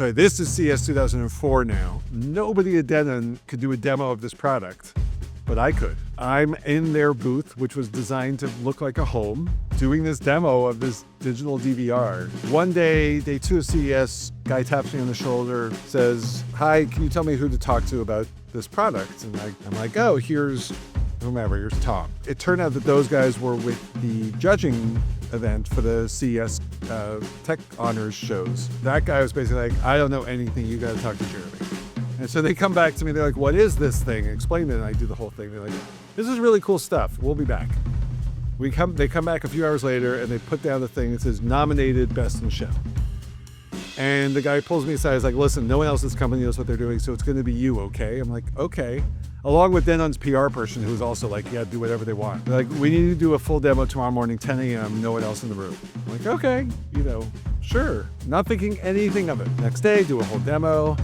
So this is CS 2004 now. Nobody at Denon could do a demo of this product, but I could. I'm in their booth, which was designed to look like a home, doing this demo of this digital DVR. One day, day 2 of CES, guy taps me on the shoulder, says, "Hi, can you tell me who to talk to about this product?" And I'm like, "Oh, here's whomever, here's Tom." It turned out that those guys were with the judging event for the CES Tech Honors shows. That guy was basically like, "I don't know anything, you gotta talk to Jeremy." And so they come back to me, they're like, "What is this thing?" Explain it, and I do the whole thing. They're like, "This is really cool stuff, we'll be back." They come back a few hours later and they put down the thing that says nominated best in show. And the guy pulls me aside, he's like, "Listen, no one else in this company knows what they're doing, so it's gonna be you, okay?" I'm like, "Okay." Along with Denon's PR person, who's also like, "Yeah, do whatever they want." They're like, "We need to do a full demo tomorrow morning, 10 a.m., no one else in the room." I'm like, "Okay, sure." Not thinking anything of it. Next day, do a whole demo.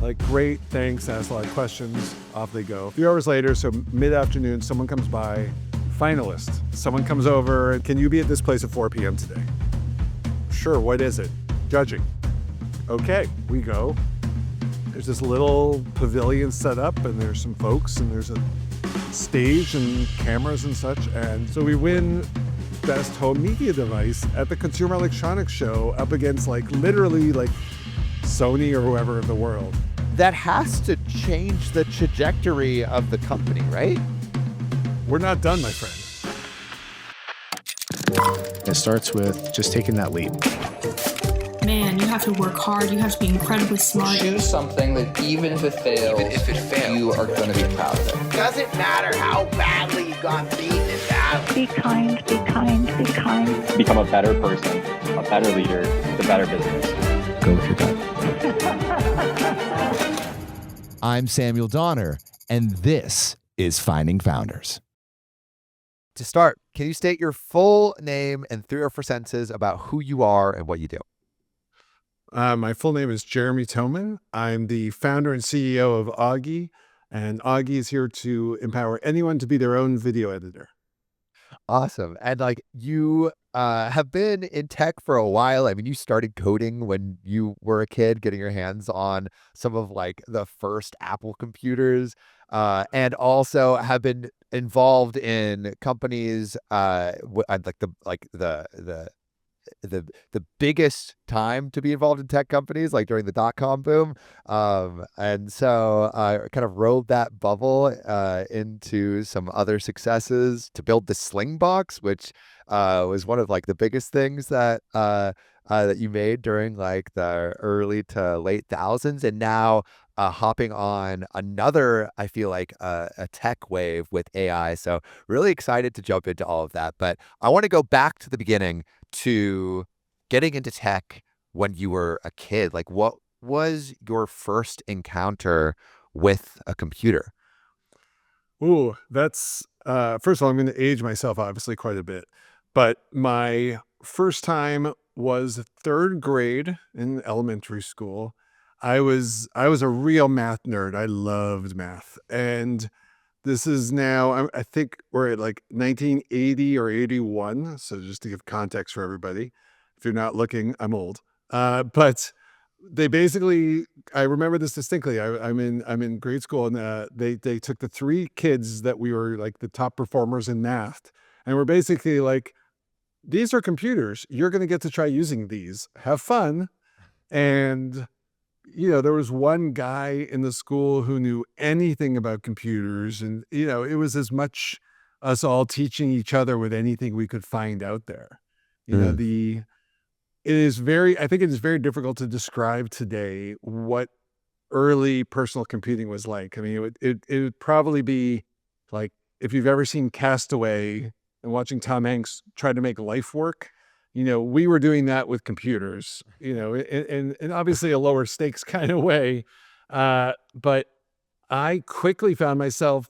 Like, great, thanks, ask a lot of questions, off they go. A few hours later, so mid-afternoon, someone comes by, finalist. Someone comes over, "Can you be at this place at 4 p.m. today?" "Sure, what is it?" "Judging." "Okay," we go. There's this little pavilion set up, and there's some folks, and there's a stage and cameras and such. And so we win best home media device at the Consumer Electronics Show up against literally Sony or whoever of the world. That has to change the trajectory of the company, right? We're not done, my friend. It starts with just taking that leap. Man, you have to work hard. You have to be incredibly smart. Choose something that even if it fails, you are going to be proud of it. Doesn't matter how badly you got beaten in battle. Be kind, be kind, be kind. Become a better person, a better leader, the better business. Go with your gut. I'm Samuel Donner, and this is Finding Founders. To start, can you state your full name and 3 or 4 sentences about who you are and what you do? My full name is Jeremy Toeman. I'm the founder and CEO of Augie, and Augie is here to empower anyone to be their own video editor. Awesome. And you have been in tech for a while. I mean, you started coding when you were a kid, getting your hands on some of the first Apple computers, and also have been involved in companies the biggest time to be involved in tech companies, like during the dot-com boom. And so I kind of rode that bubble into some other successes to build the Slingbox, which was one of the biggest things that you made during the early to late thousands. And now hopping on another, I feel a tech wave with AI. So really excited to jump into all of that. But I want to go back to the beginning to getting into tech when you were a kid. What was your first encounter with a computer? Ooh, that's, first of all, I'm going to age myself obviously quite a bit, but my first time was 3rd grade in elementary school. I was a real math nerd. I loved math. And this is now, I think we're at 1980 or 81. So just to give context for everybody, if you're not looking, I'm old. But they basically, I remember this distinctly. I'm in grade school, and they took the 3 kids that we were the top performers in math, and we're basically "These are computers. You're going to get to try using these. Have fun." And there was one guy in the school who knew anything about computers, and it was as much us all teaching each other with anything we could find out there. I think it is very difficult to describe today what early personal computing was like. I mean, it would probably be if you've ever seen Castaway and watching Tom Hanks try to make life work. We were doing that with computers, in obviously a lower stakes kind of way. But I quickly found myself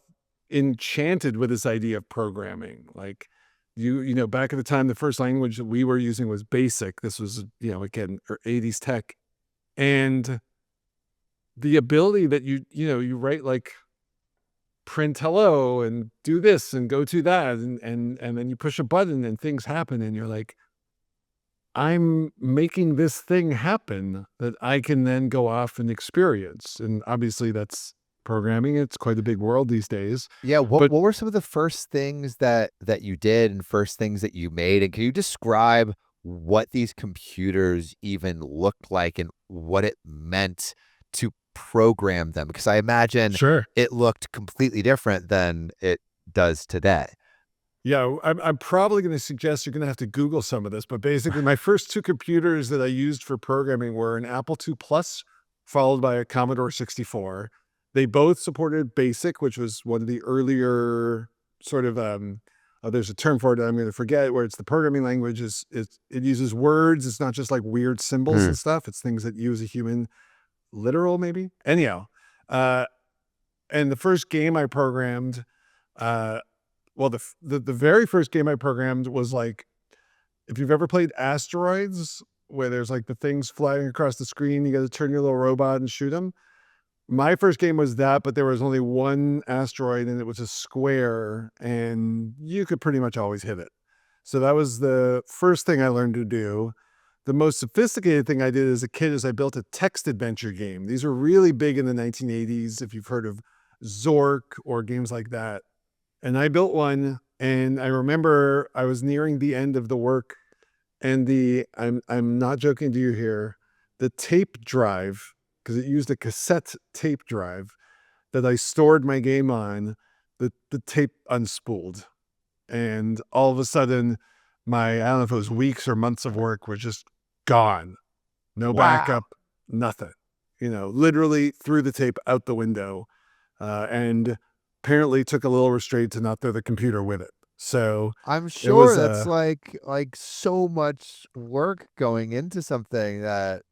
enchanted with this idea of programming. Back at the time, the first language that we were using was BASIC. This was, again, 80s tech. And the ability that you write print hello and do this and go to that. And then you push a button and things happen. And you're like, I'm making this thing happen that I can then go off and experience. And obviously that's programming. It's quite a big world these days. Yeah, But what were some of the first things that you did and first things that you made? And can you describe what these computers even looked like and what it meant to program them? Because I imagine sure. it looked completely different than it does today. Yeah, I'm probably going to suggest you're going to have to Google some of this, but basically my first two computers that I used for programming were an Apple II Plus followed by a Commodore 64. They both supported BASIC, which was one of the earlier sort of there's a term for it that I'm going to forget, where it's the programming language it uses words. It's not just like weird symbols Hmm. and stuff. It's things that use a human literal maybe. Anyhow, uh and the first game I programmed uh well, the very first game I programmed was like, if you've ever played Asteroids, where there's like the things flying across the screen, you got to turn your little robot and shoot them. My first game was that, but there was only one asteroid and it was a square, and you could pretty much always hit it. So that was the first thing I learned to do. The most sophisticated thing I did as a kid is I built a text adventure game. These were really big in the 1980s, if you've heard of Zork or games like that. And I built one, and I remember I was nearing the end of the work, and I'm not joking to you here, the tape drive, because it used a cassette tape drive that I stored my game on, the tape unspooled. And all of a sudden, I don't know if it was weeks or months of work were just gone. No backup, nothing. Literally threw the tape out the window. And apparently took a little restraint to not throw the computer with it. So I'm it sure was that's like so much work going into something that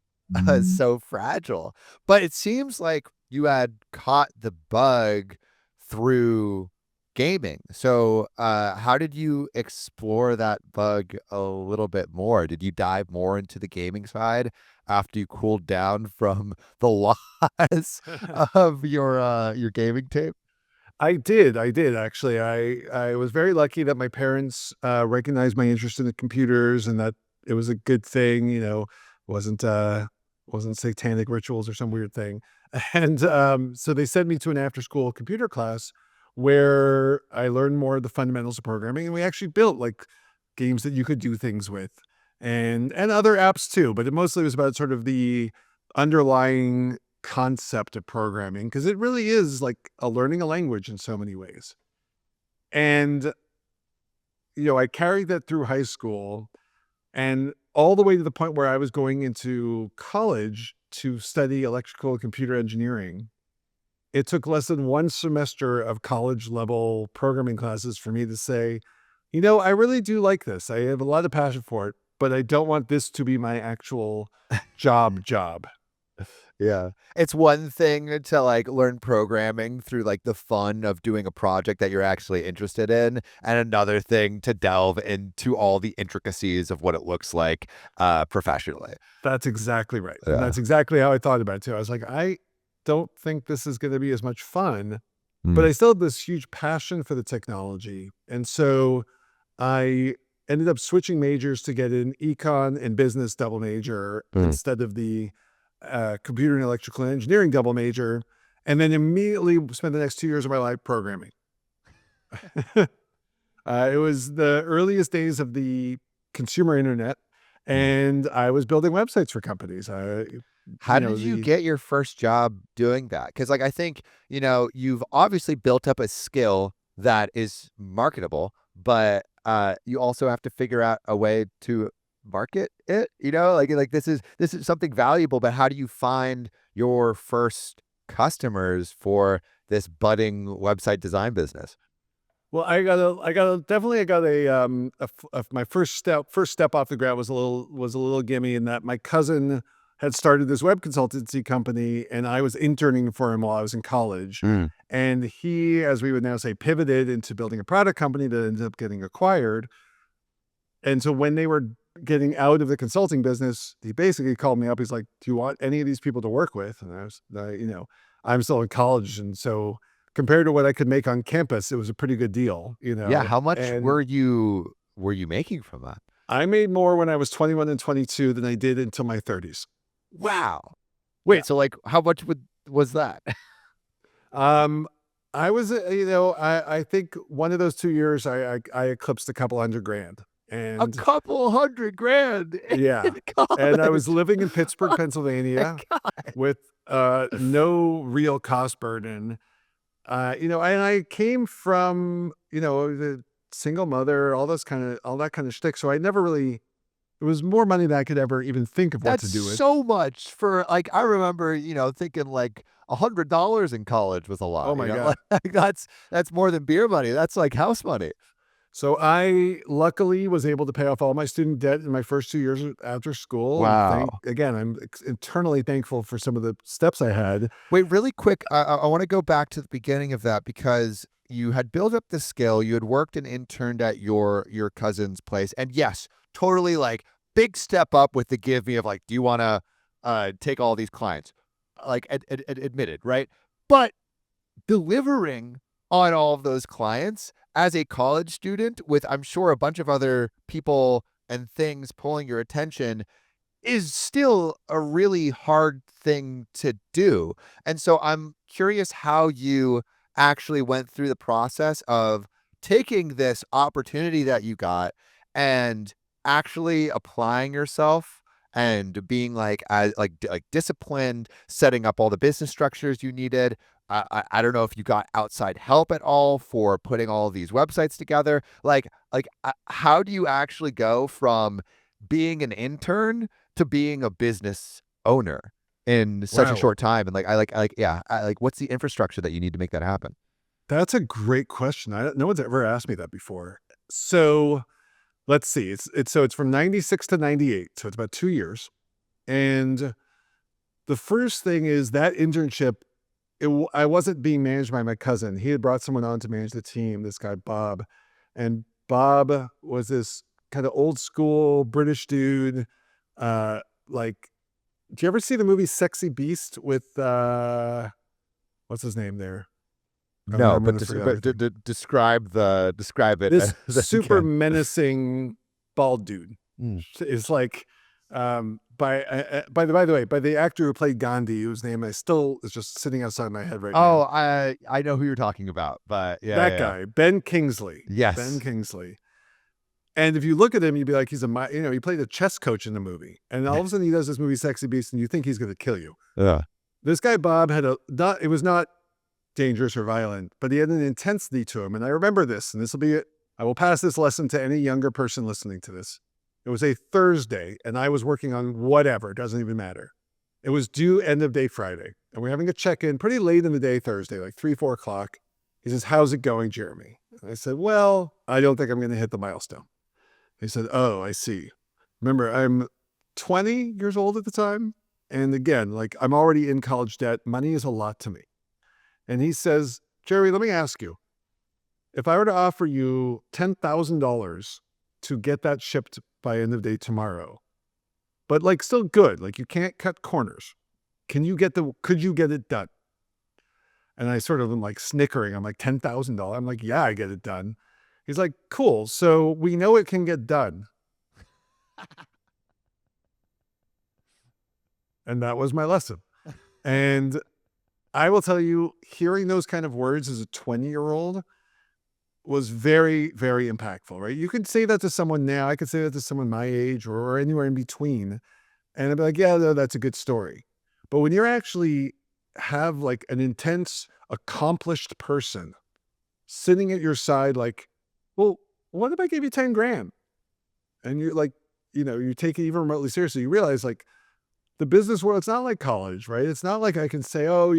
is so fragile. But it seems like you had caught the bug through gaming. So how did you explore that bug a little bit more? Did you dive more into the gaming side after you cooled down from the loss of your gaming tape? I did actually. I was very lucky that my parents recognized my interest in the computers and that it was a good thing, wasn't wasn't satanic rituals or some weird thing. And so they sent me to an after school computer class where I learned more of the fundamentals of programming, and we actually built like games that you could do things with and other apps too, but it mostly was about sort of the underlying concept of programming, because it really is like learning a language in so many ways. And I carried that through high school and all the way to the point where I was going into college to study electrical and computer engineering. It took less than one semester of college level programming classes for me to say, I really do like this. I have a lot of passion for it, but I don't want this to be my actual job. Yeah. It's one thing to like learn programming through like the fun of doing a project that you're actually interested in, and another thing to delve into all the intricacies of what it looks like professionally. That's exactly right. And Yeah. that's exactly how I thought about it too. I was like, I don't think this is going to be as much fun, but Mm. I still have this huge passion for the technology. And so I ended up switching majors to get an econ and business double major instead of the computer and electrical engineering double major, and then immediately spent the next 2 years of my life programming. It was the earliest days of the consumer internet, and I was building websites for companies. How did you get your first job doing that? Because like I think, you've obviously built up a skill that is marketable, but you also have to figure out a way to market it, like this is something valuable, but how do you find your first customers for this budding website design business? Well, definitely I got my first step off the ground was a little gimme in that my cousin had started this web consultancy company and I was interning for him while I was in college. Mm. And he, as we would now say, pivoted into building a product company that ended up getting acquired. And so when they were getting out of the consulting business, he basically called me up. He's like, "Do you want any of these people to work with?" And I'm still in college, and so compared to what I could make on campus, it was a pretty good deal. Yeah, how much And were you making from that? I made more when I was 21 and 22 than I did until my 30s. Wow. Wait, Yeah. so like how much was that? I was, I think one of those 2 years I eclipsed a couple $100,000, A and couple $100,000 yeah, in and I was college. living in Pittsburgh, Oh my Pennsylvania, God. with no real cost burden. And I came from, the single mother, all that kind of shtick. So I never really, it was more money than I could ever even think of what to That's do with. so much for like I remember, thinking like $100 in college was a Oh lot. my God. Like that's more than beer money. That's like house money. So I luckily was able to pay off all my student debt in my first 2 years after school. And Wow. I'm eternally thankful for some of the steps I had. Wait, really quick. I want to go back to the beginning of that because you had built up the skill. You had worked and interned at your cousin's place, and yes, totally like big step up with the give me of like, do you want to take all these clients? Like admitted, right? But delivering on all of those clients as a college student with, I'm sure, a bunch of other people and things pulling your attention is still a really hard thing to do. And so I'm curious how you actually went through the process of taking this opportunity that you got and actually applying yourself and being like like disciplined, setting up all the business structures you needed. I don't know if you got outside help at all for putting all these websites together. How do you actually go from being an intern to being a business owner in such a Wow. short time? And what's the infrastructure that you need to make that happen? That's a great question. No one's ever asked me that before. So let's see. It's from 96 to 98. So it's about 2 years. And the first thing is that internship, I wasn't being managed by my cousin. He had brought someone on to manage the team, this guy, Bob. And Bob was this kind of old school British dude. Like, do you ever see the movie Sexy Beast with, what's his name there? No, I'm but, gonna forget everything. describe it. This as super again. menacing bald dude Mm. is like, by the way, by the actor who played Gandhi, whose name I still is just sitting outside my head right Oh, now. I know who you're talking about, but yeah, That yeah. guy, Ben Kingsley. Yes. Ben Kingsley. And if you look at him, you'd be like, he played a chess coach in the movie. And all of a sudden he does this movie, Sexy Beast, and you think he's going to kill you. Yeah. This guy, Bob, it was not dangerous or violent, but he had an intensity to him. And I remember this, and I will pass this lesson to any younger person listening to this. It was a Thursday, and I was working on whatever, it doesn't even matter. It was due end of day Friday, and we're having a check-in pretty late in the day Thursday, like 3, 4 o'clock. He says, "How's it going, Jeremy?" And I said, "Well, I don't think I'm going to hit the milestone." He said, "Oh, I see." Remember, I'm 20 years old at the time. And again, like I'm already in college debt. Money is a lot to me. And he says, "Jerry, let me ask you, if I were to offer you $10,000 to get that shipped by end of day tomorrow, but like still good, like you can't cut corners, could you get it done?" And I sort of am like snickering. I'm like, $10,000? I'm like, "Yeah, I get it done." He's like, "Cool. So we know it can get done." And that was my lesson. And I will tell you, hearing those kind of words as a 20-year-old was very, very impactful, right? You could say that to someone now. I could say that to someone my age or anywhere in between. And I'd be like, "Yeah, no, that's a good story." But when you're actually have like an intense, accomplished person sitting at your side, like, "Well, what if I gave you 10 grand?" And you're like, you take it even remotely seriously. You realize like, the business world, it's not like college, right? It's not like I can say, "Oh,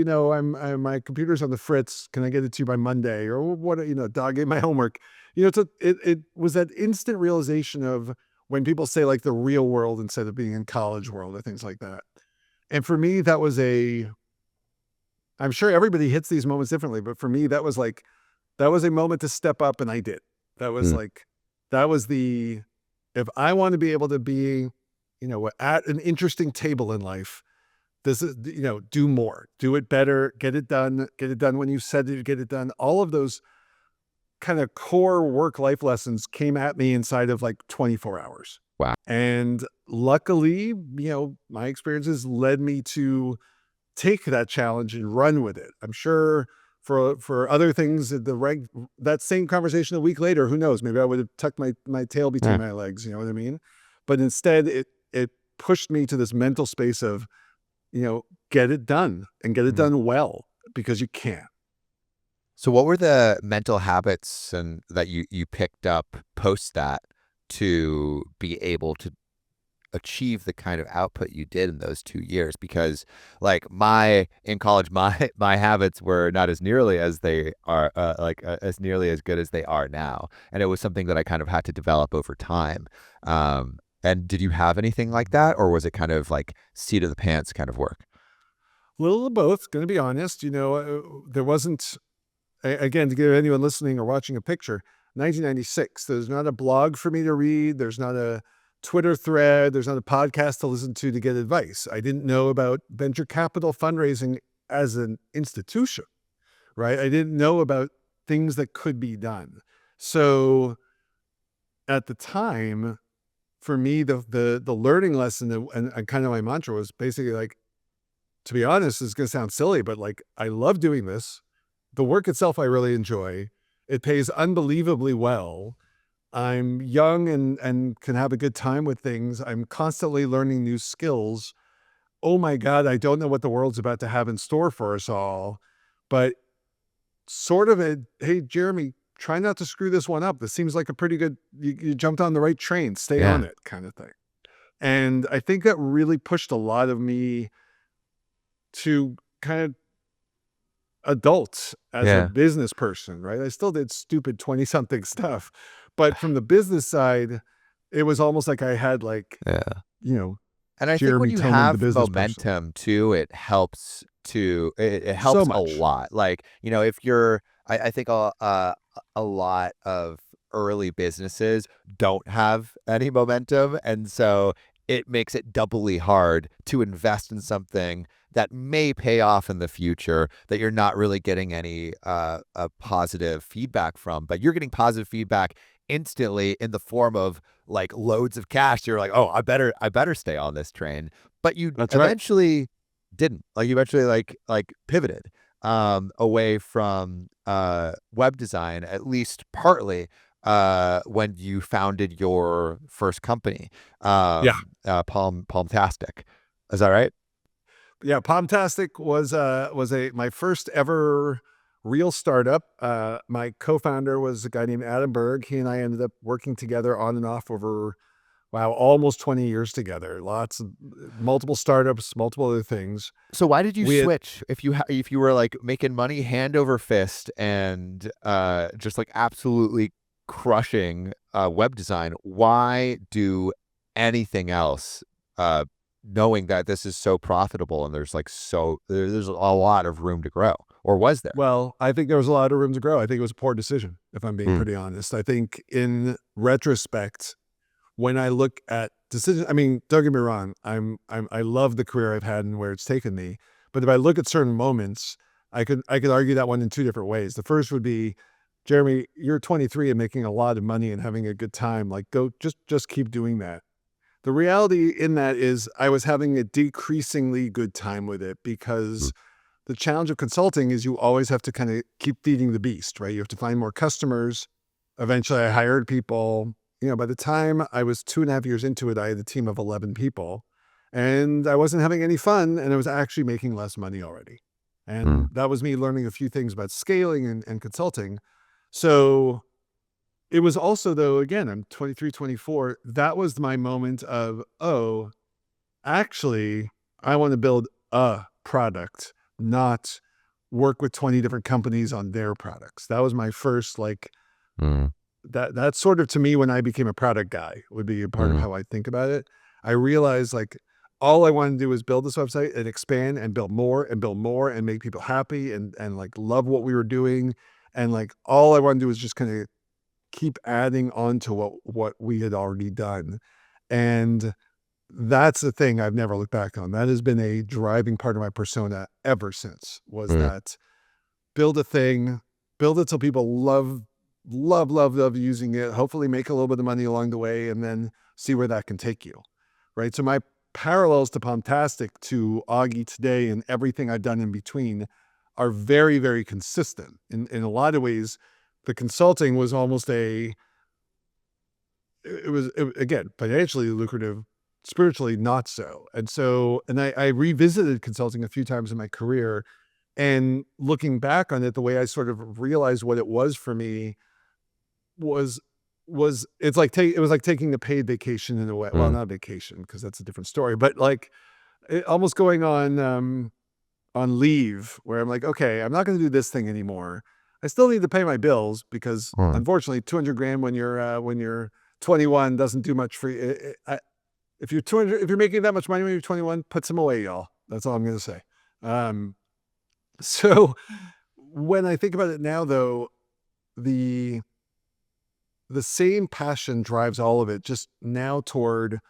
my computer's on the fritz. Can I get it to you by Monday?" Or what, dog ate my homework. It was that instant realization of when people say like the real world instead of being in college world or things like that. And for me, I'm sure everybody hits these moments differently, but for me, that was a moment to step up, and I did. That was if I want to be able to be, at an interesting table in life, this is, do more, do it better, get it done when you said it, get it done. All of those kind of core work-life lessons came at me inside of like 24 hours. Wow. And luckily, my experiences led me to take that challenge and run with it. I'm sure for other things, that same conversation a week later, who knows? Maybe I would have tucked my tail between my legs. You know what I mean? But instead, it pushed me to this mental space of, get it done and get it done well, because you can. So what were the mental habits and that you picked up post that to be able to achieve the kind of output you did in those 2 years? Because like in college, my habits were not as nearly as they are, as nearly as good as they are now. And it was something that I kind of had to develop over time. And did you have anything like that, or was it kind of like seat of the pants kind of work? A little of both, going to be honest. There wasn't, again, to give anyone listening or watching a picture, 1996, there's not a blog for me to read. There's not a Twitter thread. There's not a podcast to listen to get advice. I didn't know about venture capital fundraising as an institution, right? I didn't know about things that could be done. So at the time, for me, the learning lesson and kind of my mantra was basically like, to be honest, it's going to sound silly, but like, I love doing this. The work itself, I really enjoy. It pays unbelievably well. I'm young and can have a good time with things. I'm constantly learning new skills. Oh my God, I don't know what the world's about to have in store for us all, but sort of hey, Jeremy, try not to screw this one up. This seems like a pretty good, you jumped on the right train, stay on it kind of thing. And I think that really pushed a lot of me to kind of adult as a business person, right? I still did stupid 20-something stuff, but from the business side, it was almost like I had And I think Jeremy when you Toeman, the have business momentum too, it helps it helps a much. lot. Like, if you're, I think a lot of early businesses don't have any momentum. And so it makes it doubly hard to invest in something that may pay off in the future that you're not really getting any positive feedback from, but you're getting positive feedback instantly in the form of like loads of cash. You're like, oh, I better stay on this train. But you eventually didn't. Like, you eventually like pivoted away from web design, at least partly, when you founded your first company, Palmtastic. Is that right? Yeah, Palmtastic was my first ever real startup. My co-founder was a guy named Adam Berg. He and I ended up working together on and off over, almost 20 years together. Lots of multiple startups, multiple other things. So why did you switch? If you were like making money hand over fist and just like absolutely crushing web design, why do anything else? Knowing that this is so profitable and there's a lot of room to grow, or was there? Well, I think there was a lot of room to grow. I think it was a poor decision, if I'm being pretty honest. I think in retrospect, when I look at decisions, I mean, don't get me wrong, I love the career I've had and where it's taken me. But if I look at certain moments, I could argue that one in two different ways. The first would be, Jeremy, you're 23 and making a lot of money and having a good time. Like, go just keep doing that. The reality in that is I was having a decreasingly good time with it, because the challenge of consulting is you always have to kind of keep feeding the beast, right? You have to find more customers. Eventually I hired people. By the time I was 2.5 years into it, I had a team of 11 people and I wasn't having any fun, and I was actually making less money already. And that was me learning a few things about scaling and consulting. So it was also, though, again, I'm 23, 24. That was my moment of, oh, actually, I want to build a product, not work with 20 different companies on their products. That was my first, that's sort of, to me, when I became a product guy, would be a part of how I think about it. I realized all I wanted to do was build this website and expand and build more and make people happy and love what we were doing. And all I wanted to do was just kind of keep adding on to what we had already done. And that's the thing I've never looked back on. That has been a driving part of my persona ever since, was that build a thing, build it so people love love using it, hopefully make a little bit of money along the way, and then see where that can take you, right? So my parallels to Palmtastic, to Augie today, and everything I've done in between are very, very consistent. In a lot of ways, the consulting was almost it was, again, financially lucrative, spiritually not so. And I revisited consulting a few times in my career, and looking back on it, the way I sort of realized what it was for me was it was like taking a paid vacation in a way. Well, not a vacation, because that's a different story, but like almost going on leave, where I'm like, okay, I'm not going to do this thing anymore. I still need to pay my bills, because unfortunately, 200 grand when you're 21 doesn't do much for you. If you're making that much money when you're 21, put some away, y'all. That's all I'm going to say. So when I think about it now, though, the same passion drives all of it, just now toward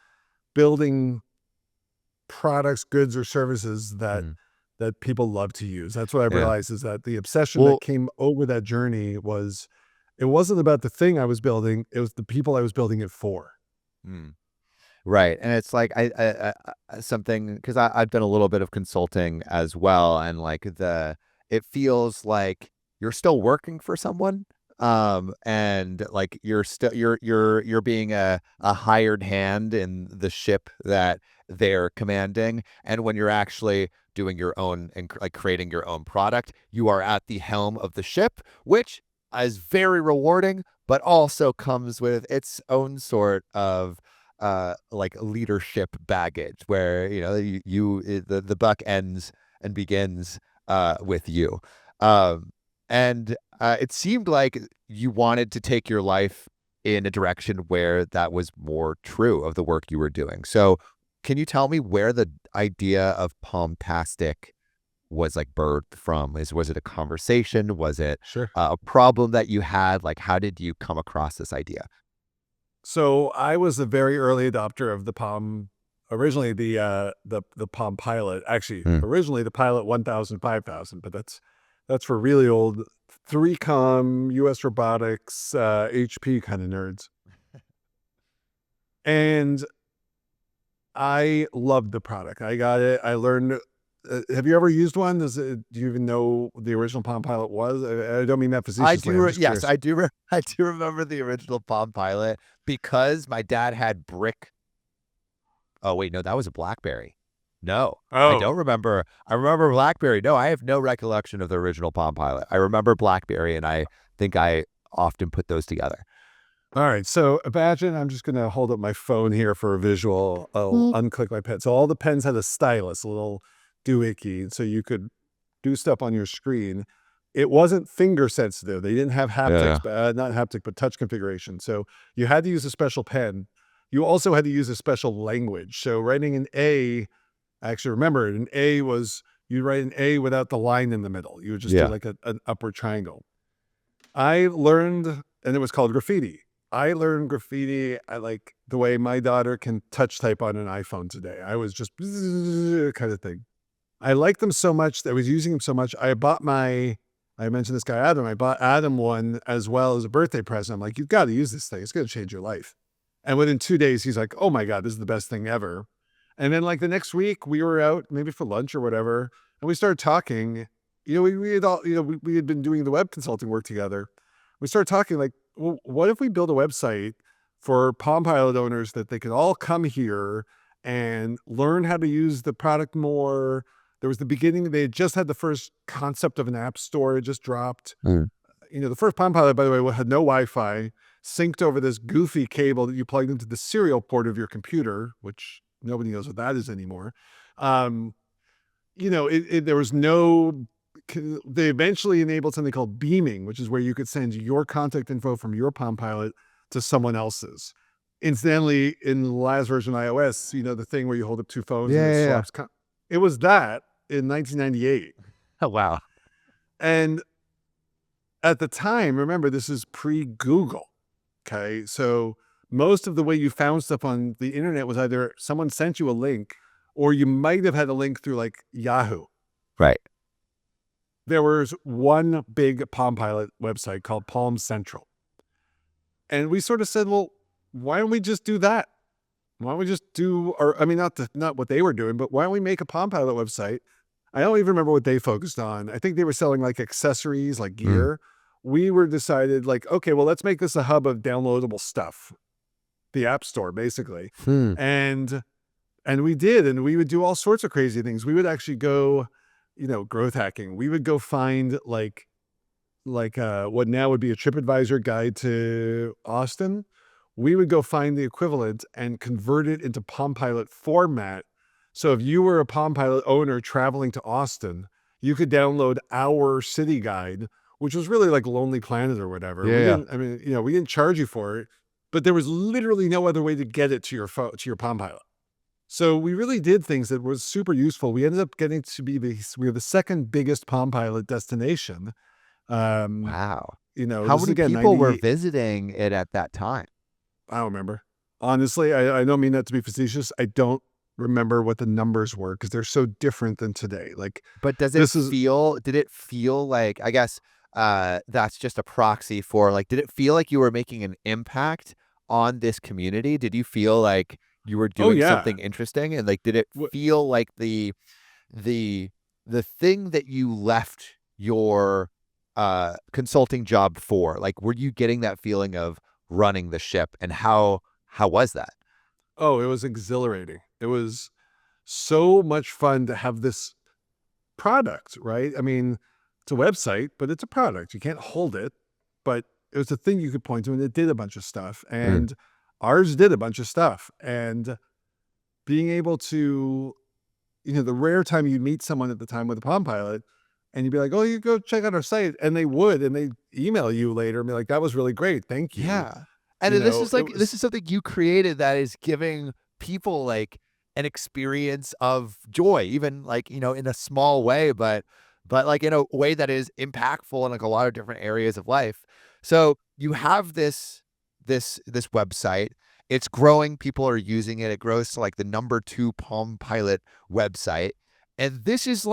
building products, goods, or services that people love to use. That's what I've realized, is that the obsession that came over that journey it wasn't about the thing I was building, it was the people I was building it for. Right. And it's like I something, because I've done a little bit of consulting as well, and like it feels like you're still working for someone, and like you're being a hired hand in the ship that they're commanding, and when you're actually doing your own and like creating your own product, you are at the helm of the ship, which is very rewarding, but also comes with its own sort of like leadership baggage, where the buck ends and begins with you. And it seemed like you wanted to take your life in a direction where that was more true of the work you were doing. So can you tell me where the idea of Palmtastic was like birthed from? Was it a conversation? Was it a problem that you had? Like, how did you come across this idea? So I was a very early adopter of the Palm. Originally, the Palm Pilot. Actually, originally the Pilot 1000, 5000, but that's for really old 3Com, US Robotics, HP kind of nerds. And I loved the product. I got it. I learned. Have you ever used one? Do you even know what the original Palm Pilot was? I don't mean that facetiously. Yes, I do. I do remember the original Palm Pilot, because my dad had brick. Oh wait, no, that was a BlackBerry. No, I don't remember. I remember BlackBerry. No, I have no recollection of the original Palm Pilot. I remember BlackBerry, and I think I often put those together. All right, so imagine I'm just going to hold up my phone here for a visual. I'll unclick my pen. So all the pens had a stylus, a little doohickey, so you could do stuff on your screen. It wasn't finger sensitive. They didn't have haptics, not haptic, but touch configuration. So you had to use a special pen. You also had to use a special language. So writing an A, actually remember, an A was, you'd write an A without the line in the middle. You would just do like an upward triangle. I learned, and it was called graffiti. I learned graffiti. I like the way my daughter can touch type on an iPhone today. I was just kind of thing. I liked them so much that I was using them so much. I mentioned this guy, Adam. I bought Adam one as well as a birthday present. I'm like, you've got to use this thing. It's going to change your life. And within 2 days, he's like, oh my God, this is the best thing ever. And then like the next week we were out maybe for lunch or whatever, and we started talking. We had been doing the web consulting work together. We started talking like, well, what if we build a website for Palm Pilot owners that they could all come here and learn how to use the product more? There was the beginning. They had just had the first concept of an app store. It just dropped. The first Palm Pilot, by the way, had no Wi-Fi, synced over this goofy cable that you plugged into the serial port of your computer, which nobody knows what that is anymore. There was no. They eventually enabled something called beaming, which is where you could send your contact info from your Palm Pilot to someone else's. Incidentally, in the last version of iOS, the thing where you hold up two phones and it swaps. It was that in 1998. Oh, wow. And at the time, remember, this is pre-Google. Okay. So most of the way you found stuff on the internet was either someone sent you a link, or you might have had a link through like Yahoo. Right. There was one big Palm Pilot website called Palm Central. And we sort of said, well, why don't we just do that? Why don't we just do, or I mean, not what they were doing, but why don't we make a Palm Pilot website? I don't even remember what they focused on. I think they were selling like accessories, like gear. We were decided like, okay, well, let's make this a hub of downloadable stuff, the App Store, basically. And we did, and we would do all sorts of crazy things. We would actually go, growth hacking. We would go find like what now would be a TripAdvisor guide to Austin. We would go find the equivalent and convert it into Palm Pilot format. So if you were a Palm Pilot owner traveling to Austin, you could download our city guide, which was really like Lonely Planet or whatever. We didn't charge you for it, but there was literally no other way to get it to your phone, to your Palm Pilot. So we really did things that was super useful. We ended up getting to be we were the second biggest Palm Pilot destination. Wow. How many people were visiting it at that time? I don't remember. Honestly, I don't mean that to be facetious. I don't remember what the numbers were because they're so different than today. But did it feel like, I guess, that's just a proxy for did it feel like you were making an impact on this community? Did you feel like you were doing something interesting? And did it feel like the thing that you left your consulting job for, were you getting that feeling of running the ship, and how was that? Oh, it was exhilarating. It was so much fun to have this product, right? I mean, it's a website, but it's a product. You can't hold it, but it was a thing you could point to, and it did a bunch of stuff. And ours did a bunch of stuff. And being able to, the rare time you meet someone at the time with a Palm Pilot, and you'd be like, oh, you go check out our site. And they would, and they'd email you later and be like, that was really great. Thank you. Yeah. And this is something you created that is giving people an experience of joy, even in a small way, but in a way that is impactful in a lot of different areas of life. So you have this website. It's growing. People are using it. It grows to the number 2 Palm Pilot website. And this is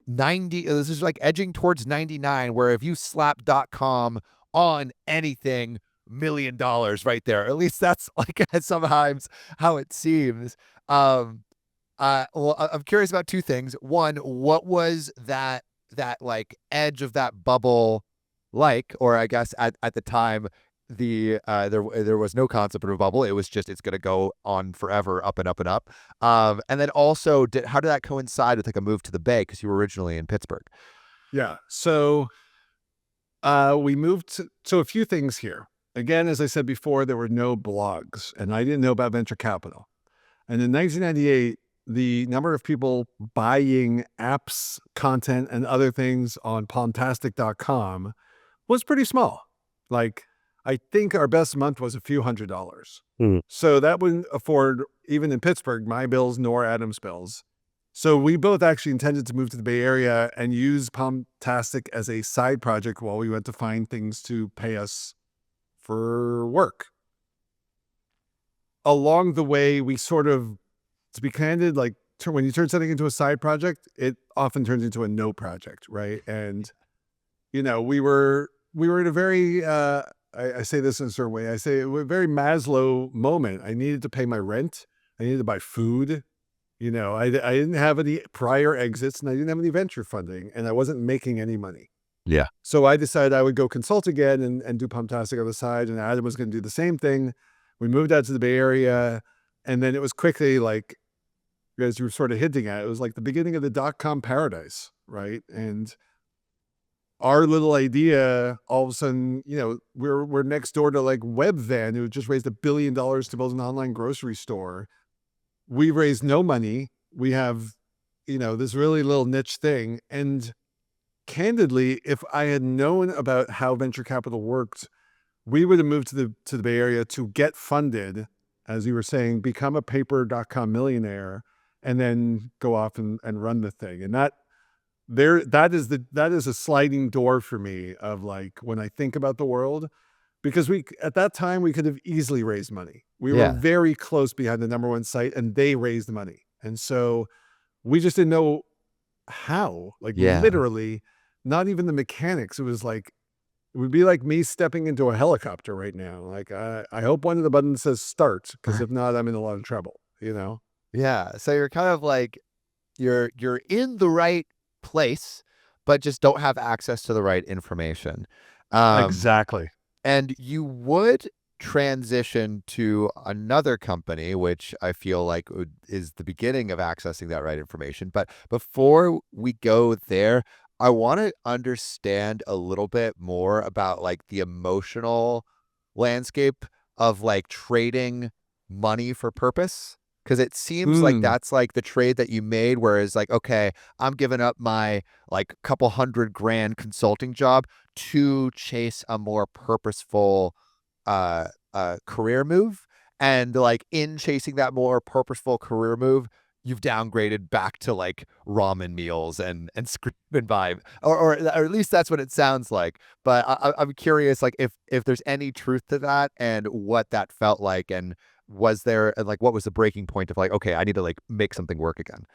this is edging towards 99, where if you slap .com on anything, $1 million right there. At least that's sometimes how it seems. Well, I'm curious about 2 things. One, what was that edge of that bubble or I guess at the time, there was no concept of a bubble. It was just, it's going to go on forever, up and up and up. And then also, how did that coincide with a move to the Bay? Because you were originally in Pittsburgh. Yeah. So we moved to a few things here. Again, as I said before, there were no blogs, and I didn't know about venture capital. And in 1998, the number of people buying apps, content, and other things on palmtastic.com was pretty small. I think our best month was a few $100s. So that wouldn't afford, even in Pittsburgh, my bills nor Adam's bills. So we both actually intended to move to the Bay Area and use Palmtastic as a side project while we went to find things to pay us for work. Along the way, we sort of, to be candid, when you turn something into a side project, it often turns into a no project, right? And, we were in a very, I say this in a certain way, I say a very Maslow moment. I needed to pay my rent. I needed to buy food. I didn't have any prior exits, and I didn't have any venture funding, and I wasn't making any money. Yeah. So I decided I would go consult again and do Palmtastic on the side, and Adam was going to do the same thing. We moved out to the Bay Area, and then it was quickly as you were sort of hinting at, it was the beginning of the .com paradise, right? And our little idea, all of a sudden, we're next door to Webvan, who just raised $1 billion to build an online grocery store. We raised no money. We have, this really little niche thing. And candidly, if I had known about how venture capital worked, we would have moved to the Bay Area to get funded, as you were saying, become a paper.com millionaire, and then go off and run the thing. And that is a sliding door for me of when I think about the world, because at that time we could have easily raised money. We were very close behind the number 1 site, and they raised money. And so we just didn't know how, literally, not even the mechanics. It was It would be like me stepping into a helicopter right now. Like, I hope one of the buttons says start, because if not, I'm in a lot of trouble, you know? Yeah. So you're kind of like, you're in the right place, but just don't have access to the right information. Exactly. And you would transition to another company, which I feel like is the beginning of accessing that right information. But before we go there, I want to understand a little bit more about like the emotional landscape of like trading money for purpose. Because it seems like that's like the trade that you made, whereas like, okay, I'm giving up my like couple $100,000 consulting job to chase a more purposeful career move. And like in chasing that more purposeful career move, you've downgraded back to like ramen meals and scream and vibe, or at least that's what it sounds like. But I'm curious, like if there's any truth to that and what that felt like, and was there like what was the breaking point of like, okay, I need to like make something work again.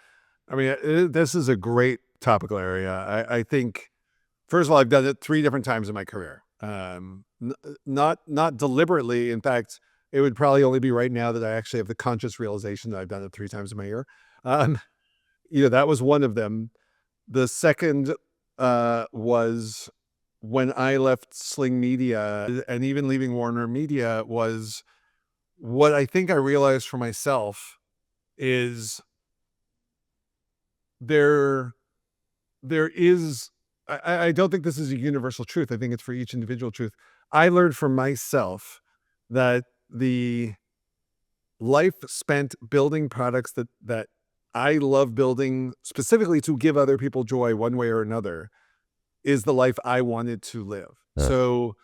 I mean, this is a great topical area. I think, first of all, I've done it 3 different times in my career. Not deliberately. In fact, it would probably only be right now that I actually have the conscious realization that I've done it 3 times in my year. That was one of them. The second was when I left Sling Media, and even leaving Warner Media, was what I think I realized for myself is there is, I don't think this is a universal truth. I think it's for each individual truth. I learned for myself that the life spent building products that I love building, specifically to give other people joy one way or another, is the life I wanted to live. So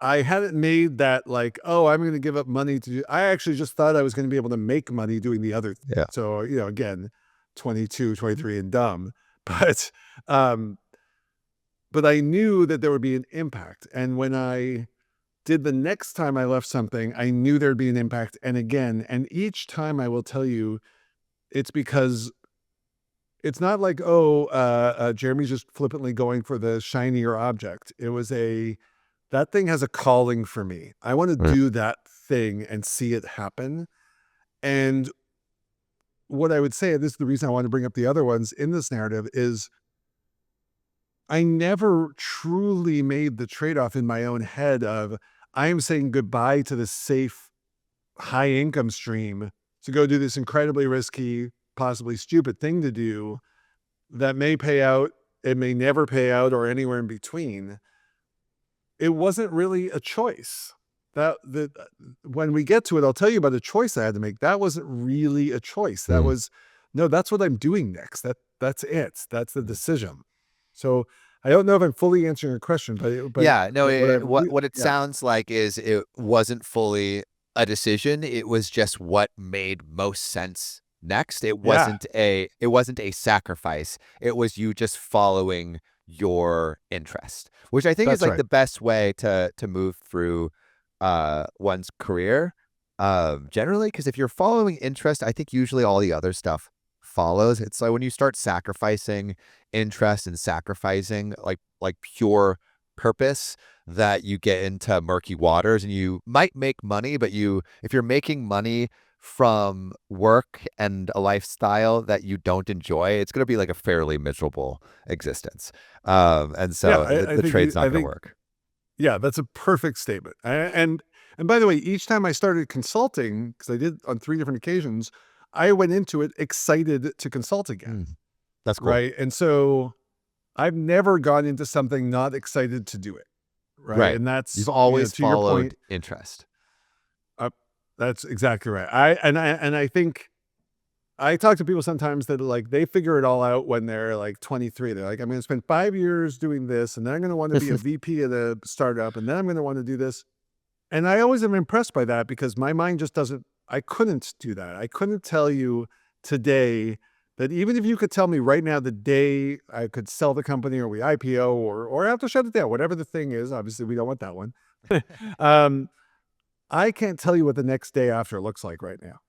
I hadn't made that like, oh, I'm going to give up money to do. I actually just thought I was going to be able to make money doing the other thing. Yeah. So, again, 22, 23 and dumb, but I knew that there would be an impact. And when I did the next time I left something, I knew there'd be an impact. And again, and each time I will tell you, it's because it's not like, Jeremy's just flippantly going for the shinier object. It was that thing has a calling for me. I want to do that thing and see it happen. And what I would say, and this is the reason I want to bring up the other ones in this narrative, is I never truly made the trade-off in my own head of, I am saying goodbye to the safe, high income stream to go do this incredibly risky, possibly stupid thing to do that may pay out, it may never pay out, or anywhere in between. It wasn't really a choice. When we get to it, I'll tell you about a choice I had to make. That wasn't really a choice. That was, no, that's what I'm doing next. That's it. That's the decision. So I don't know if I'm fully answering your question, but yeah, no, what it yeah. sounds like is it wasn't fully a decision. It was just what made most sense next. It wasn't a sacrifice. It was you just following your interest, which I think is like the best way to move through one's career generally, because if you're following interest, I think usually all the other stuff follows. It's like when you start sacrificing interest and sacrificing like pure purpose, that you get into murky waters, and you might make money, but if you're making money from work and a lifestyle that you don't enjoy, it's going to be like a fairly miserable existence. And so the trade's not going to work. Yeah, that's a perfect statement. And by the way, each time I started consulting, because I did on 3 different occasions, I went into it excited to consult again. That's cool. Right. And so I've never gone into something not excited to do it. Right. And that's, you've always to your followed point, interest. That's exactly right. I think I talk to people sometimes that like they figure it all out when they're like 23. They're like, I'm going to spend 5 years doing this, and then I'm going to want to be a VP of the startup, and then I'm going to want to do this. And I always am impressed by that, because my mind just doesn't, I couldn't do that. I couldn't tell you today that even if you could tell me right now the day I could sell the company, or we IPO, or have to shut it down, whatever the thing is, obviously we don't want that one. I can't tell you what the next day after looks like right now,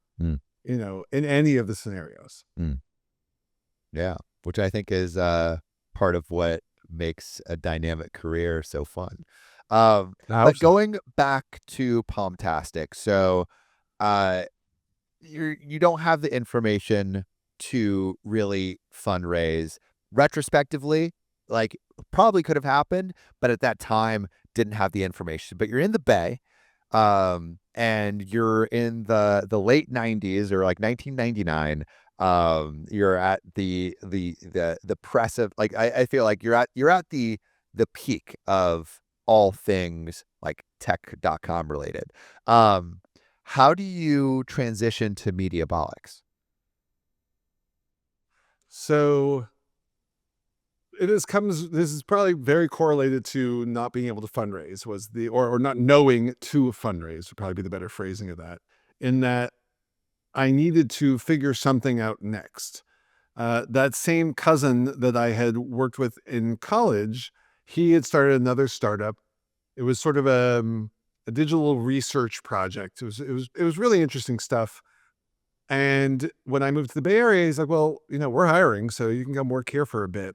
in any of the scenarios. Yeah. Which I think is part of what makes a dynamic career so fun. I hope But so. going back to Palmtastic, so you don't have the information to really fundraise. Retrospectively, like probably could have happened, but at that time didn't have the information. But you're in the Bay, and you're in the late 90s or like 1999. You're at the press of like I feel like you're at the peak of all things like tech.com related. How do you transition to Mediabolics? So this is probably very correlated to not being able to fundraise or not knowing to fundraise would probably be the better phrasing of that, in that I needed to figure something out next. That same cousin that I had worked with in college, he had started another startup. It was sort of a digital research project. It was really interesting stuff. And when I moved to the Bay Area, he's like, well, we're hiring, so you can come work here for a bit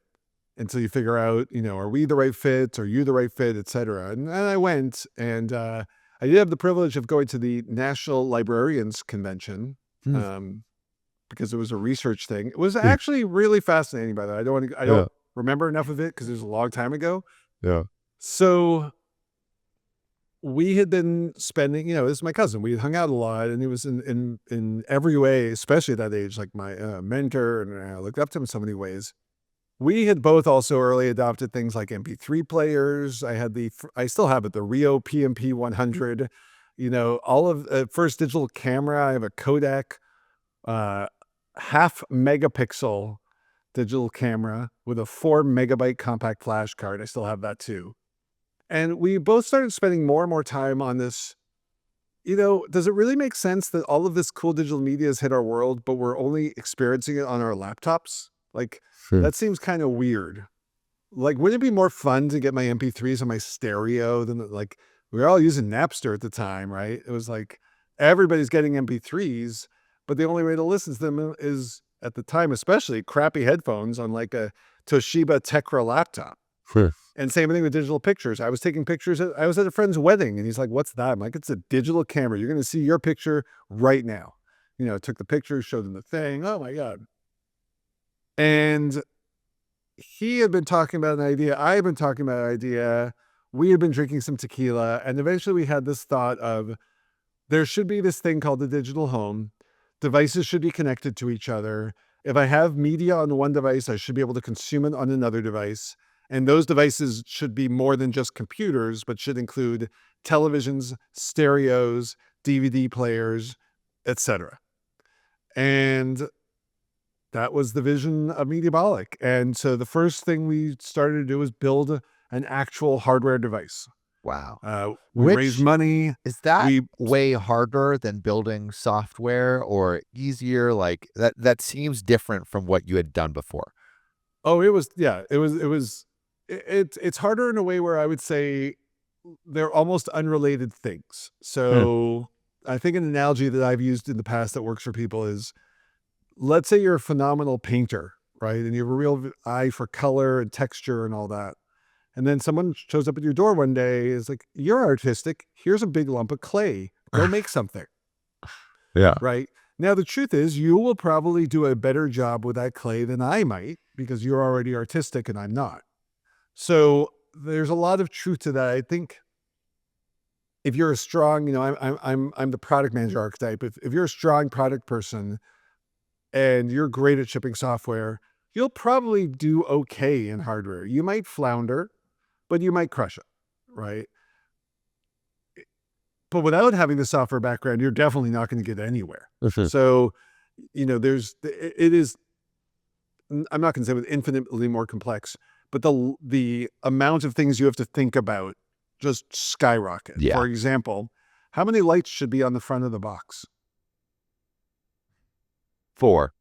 until you figure out, are we the right fit? Are you the right fit, et cetera. And I went, and I did have the privilege of going to the National Librarians Convention, because it was a research thing. It was actually really fascinating, by the way. I don't remember enough of it because it was a long time ago. Yeah. So we had been spending, this is my cousin. We had hung out a lot, and he was in every way, especially at that age, like my mentor, and I looked up to him in so many ways. We had both also early adopted things like MP3 players. I still have it, the Rio PMP 100, all of first digital camera. I have a Kodak, half megapixel digital camera with a 4 megabyte compact flash card. I still have that too. And we both started spending more and more time on this. Does it really make sense that all of this cool digital media has hit our world, but we're only experiencing it on our laptops? Like, that seems kind of weird. Like, wouldn't it be more fun to get my MP3s on my stereo than like, we were all using Napster at the time, right? It was like everybody's getting MP3s, but the only way to listen to them is, at the time especially, crappy headphones on like a Toshiba Tecra laptop. And same thing with digital pictures. I was taking pictures. I was at a friend's wedding, and he's like, what's that? I'm like, it's a digital camera. You're going to see your picture right now. Took the picture, showed them the thing. Oh my God. And he had been talking about an idea. I had been talking about an idea. We had been drinking some tequila. And eventually we had this thought of, there should be this thing called the digital home. Devices should be connected to each other. If I have media on one device, I should be able to consume it on another device. And those devices should be more than just computers, but should include televisions, stereos, DVD players, etc. And that was the vision of Mediabolic. And so the first thing we started to do was build an actual hardware device. Wow. We raised money. Is that way harder than building software, or easier? Like that seems different from what you had done before. Oh, it's harder in a way where I would say they're almost unrelated things. So I think an analogy that I've used in the past that works for people is, let's say you're a phenomenal painter, right? And you have a real eye for color and texture and all that. And then someone shows up at your door one day, is like, you're artistic. Here's a big lump of clay. Go make something. Yeah. Right? Now, the truth is, you will probably do a better job with that clay than I might, because you're already artistic and I'm not. So there's a lot of truth to that. I think if you're a strong, I'm the product manager archetype. If you're a strong product person and you're great at shipping software, you'll probably do okay in hardware. You might flounder, but you might crush it, right? But without having the software background, you're definitely not going to get anywhere. So, I'm not going to say with infinitely more complex, but the amount of things you have to think about just skyrocket. Yeah. For example, how many lights should be on the front of the box? 4.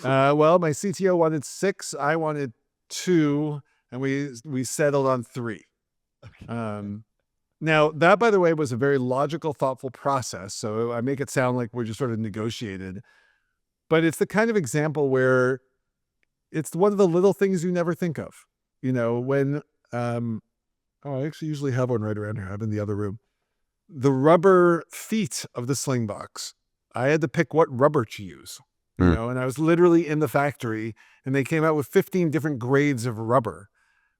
Well, my CTO wanted 6. I wanted 2, and we settled on 3. Now, that, by the way, was a very logical, thoughtful process. So I make it sound like we're just sort of negotiated. But it's the kind of example where it's one of the little things you never think of. when I actually usually have one right around here. I'm in the other room. The rubber feet of the Slingbox. I had to pick what rubber to use, and I was literally in the factory and they came out with 15 different grades of rubber.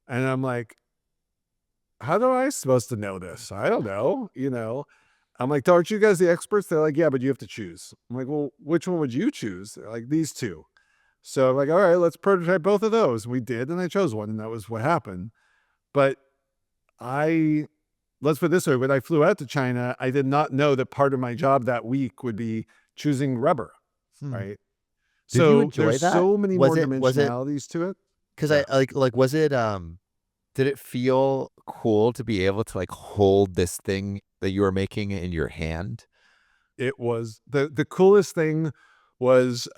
And I'm like, how am I supposed to know this? I don't know. I'm like, aren't you guys the experts? They're like, yeah, but you have to choose. I'm like, well, which one would you choose? They're like, these two. So I'm like, all right, let's prototype both of those. And we did, and I chose one, and that was what happened. But let's put it this way, when I flew out to China, I did not know that part of my job that week would be choosing rubber, right? Did you So enjoy there's that? so many Was more it- was it- dimensionalities to it. Because Yeah. was it did it feel cool to be able to like hold this thing that you were making in your hand? It was the coolest thing was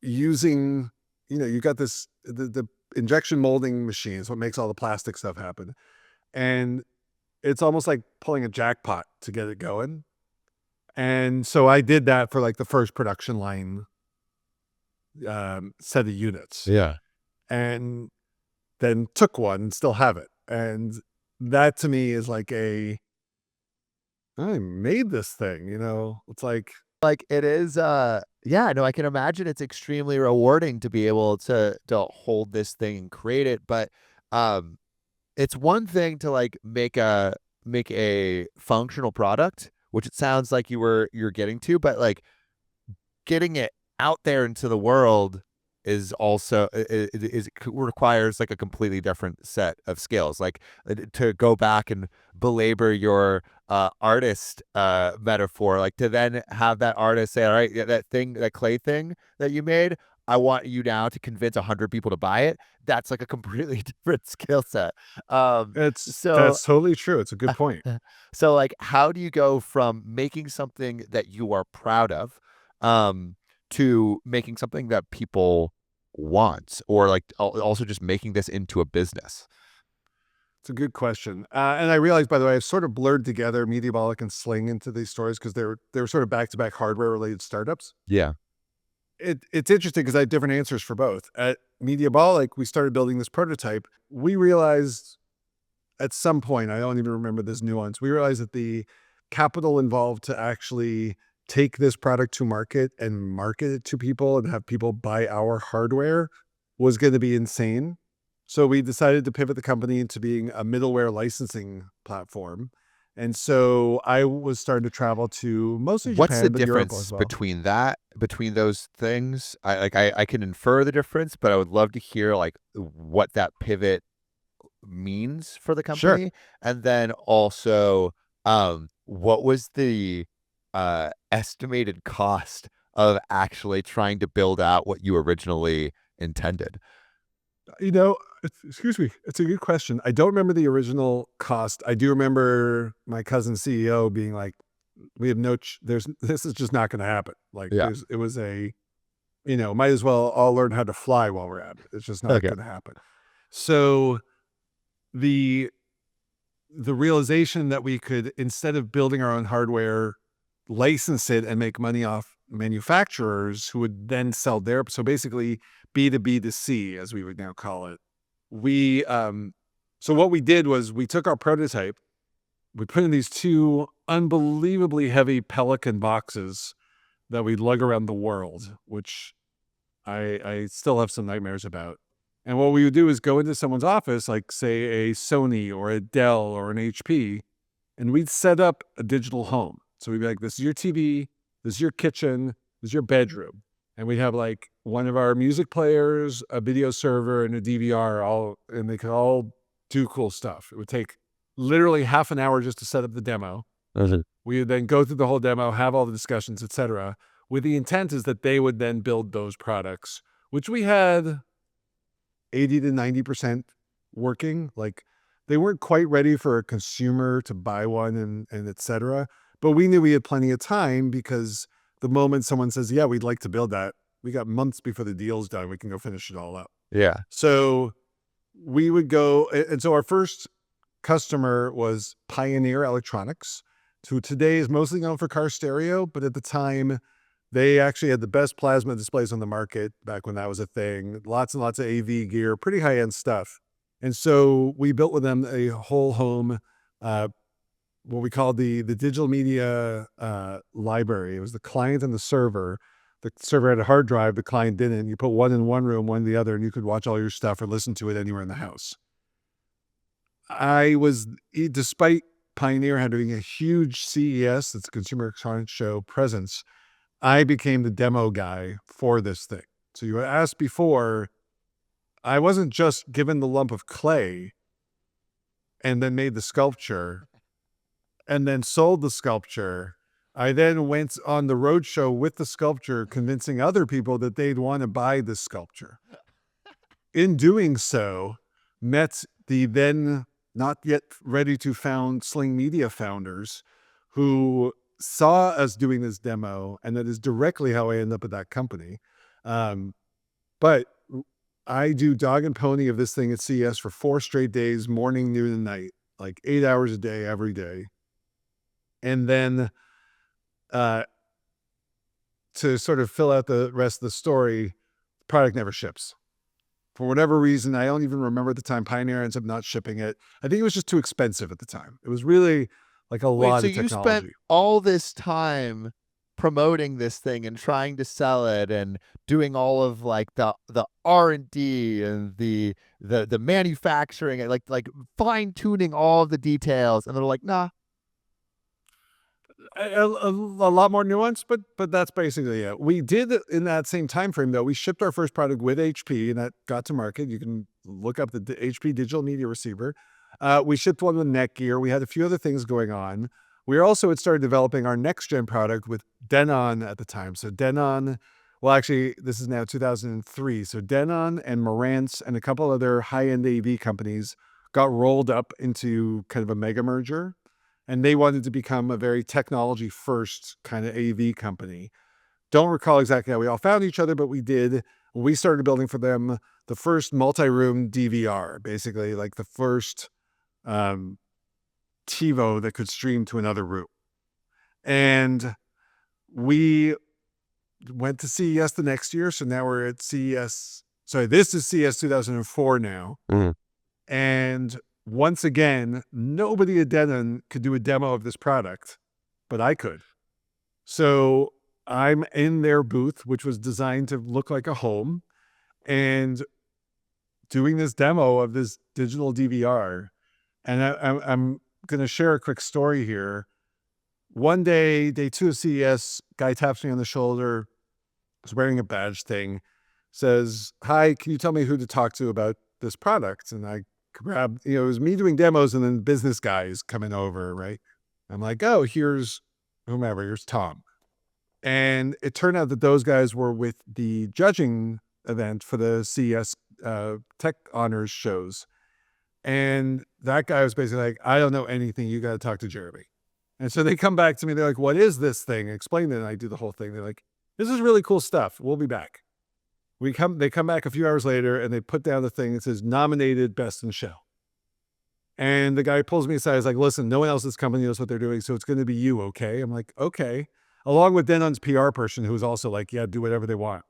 using, you got the injection molding machine is what makes all the plastic stuff happen. And it's almost like pulling a jackpot to get it going. And so I did that for like the first production line set of units. Yeah. And then took one and still have it. And that to me is like I made this thing, it's like, Like it is yeah, no, I can imagine it's extremely rewarding to be able to hold this thing and create it, but it's one thing to like make a functional product, which it sounds like you're getting to, but like getting it out there into the world is also requires like a completely different set of skills. Like to go back and belabor your artist metaphor, like to then have that artist say, all right, yeah, that clay thing that you made, I want you now to convince 100 people to buy it. That's like a completely different skill set. that's totally true. It's a good point. So like, how do you go from making something that you are proud of to making something that people want, or like also just making this into a business? It's a good question. And I realized, by the way, I've sort of blurred together Mediabolic and Sling into these stories because they were sort of back-to-back hardware-related startups. Yeah. It's interesting because I have different answers for both. At Mediabolic, we started building this prototype. We realized at some point, I don't even remember this nuance, we realized that the capital involved to actually take this product to market and market it to people and have people buy our hardware was going to be insane. So we decided to pivot the company into being a middleware licensing platform. And so I was starting to travel to mostly Japan, What's the but Europe difference as well. between those things? I can infer the difference, but I would love to hear like what that pivot means for the Sure. company. And then also, what was the estimated cost of actually trying to build out what you originally intended? Excuse me. It's a good question. I don't remember the original cost. I do remember my cousin CEO being like, we have this is just not going to happen. Like Yeah. it was might as well all learn how to fly while we're at it. It's just not Okay. going to happen. So the realization that we could, instead of building our own hardware, license it and make money off manufacturers who would then sell so basically B2B2C, as we would now call it. So what we did was we took our prototype, we put in these two unbelievably heavy Pelican boxes that we lug around the world, which I still have some nightmares about. And what we would do is go into someone's office, like say a Sony or a Dell or an HP, and we'd set up a digital home. So we'd be like, this is your TV, this is your kitchen, this is your bedroom. And we'd have like one of our music players, a video server, and a DVR, and they could all do cool stuff. It would take literally half an hour just to set up the demo. We would then go through the whole demo, have all the discussions, etc. With the intent is that they would then build those products, which we had 80 to 90% working. Like they weren't quite ready for a consumer to buy one and etc. But we knew we had plenty of time because the moment someone says, yeah, we'd like to build that, we got months before the deal's done. We can go finish it all up. Yeah. So we would go, and so our first customer was Pioneer Electronics, who today is mostly known for car stereo, but at the time, they actually had the best plasma displays on the market back when that was a thing. Lots and lots of AV gear, pretty high-end stuff. And so we built with them a whole home, what we called the digital media library. It was the client and the server. The server had a hard drive, the client didn't. You put one in one room, one in the other, and you could watch all your stuff or listen to it anywhere in the house. Despite Pioneer having a huge CES, that's a Consumer Electronics Show presence, I became the demo guy for this thing. So you asked before, I wasn't just given the lump of clay and then made the sculpture and then sold the sculpture. I then went on the roadshow with the sculpture, convincing other people that they'd want to buy the sculpture. In doing so, met the then not yet ready to found Sling Media founders who saw us doing this demo, and that is directly how I ended up at that company. But I do dog and pony of this thing at CES for 4 straight days, morning, noon, and night, like 8 hours a day, every day. And then to sort of fill out the rest of the story, the product never ships. For whatever reason, I don't even remember at the time, Pioneer ends up not shipping it. I think it was just too expensive at the time. It was really like a lot of technology. So you spent all this time promoting this thing and trying to sell it and doing all of like the R&D and the manufacturing and like fine tuning all of the details, and they're like, nah. A lot more nuance, but that's basically it. We did in that same time frame though. We shipped our first product with HP, and that got to market. You can look up the HP digital media receiver. We shipped one with Netgear. We had a few other things going on. We also had started developing our next gen product with Denon at the time. So Denon, well, actually, this is now 2003. So Denon and Marantz and a couple other high-end AV companies got rolled up into kind of a mega merger. And they wanted to become a very technology first kind of AV company. Don't recall exactly how we all found each other, but we did. We started building for them the first multi-room DVR, basically like the first TiVo that could stream to another room. And we went to CES the next year. So now we're at CES. Sorry, this is CES 2004 now. Mm-hmm. And once again, nobody at Denon could do a demo of this product, but I could. So I'm in their booth, which was designed to look like a home, and doing this demo of this digital DVR. And I'm going to share a quick story here. One day, day 2 of CES, guy taps me on the shoulder, was wearing a badge thing, says, "Hi, can you tell me who to talk to about this product?" And I grabbed, it was me doing demos and then business guys coming over, right? I'm like, "Oh, here's whomever, here's Tom." And it turned out that those guys were with the judging event for the CES Tech Honors shows. And that guy was basically like, "I don't know anything. You got to talk to Jeremy." And so they come back to me. They're like, "What is this thing?" Explain it. And I do the whole thing. They're like, "This is really cool stuff. We'll be back." They come back a few hours later and they put down the thing that says nominated best in show. And the guy pulls me aside. He's like, "Listen, no one else in this company knows what they're doing. So it's going to be you. Okay." I'm like, "Okay." Along with Denon's PR person, who's also like, "Yeah, do whatever they want."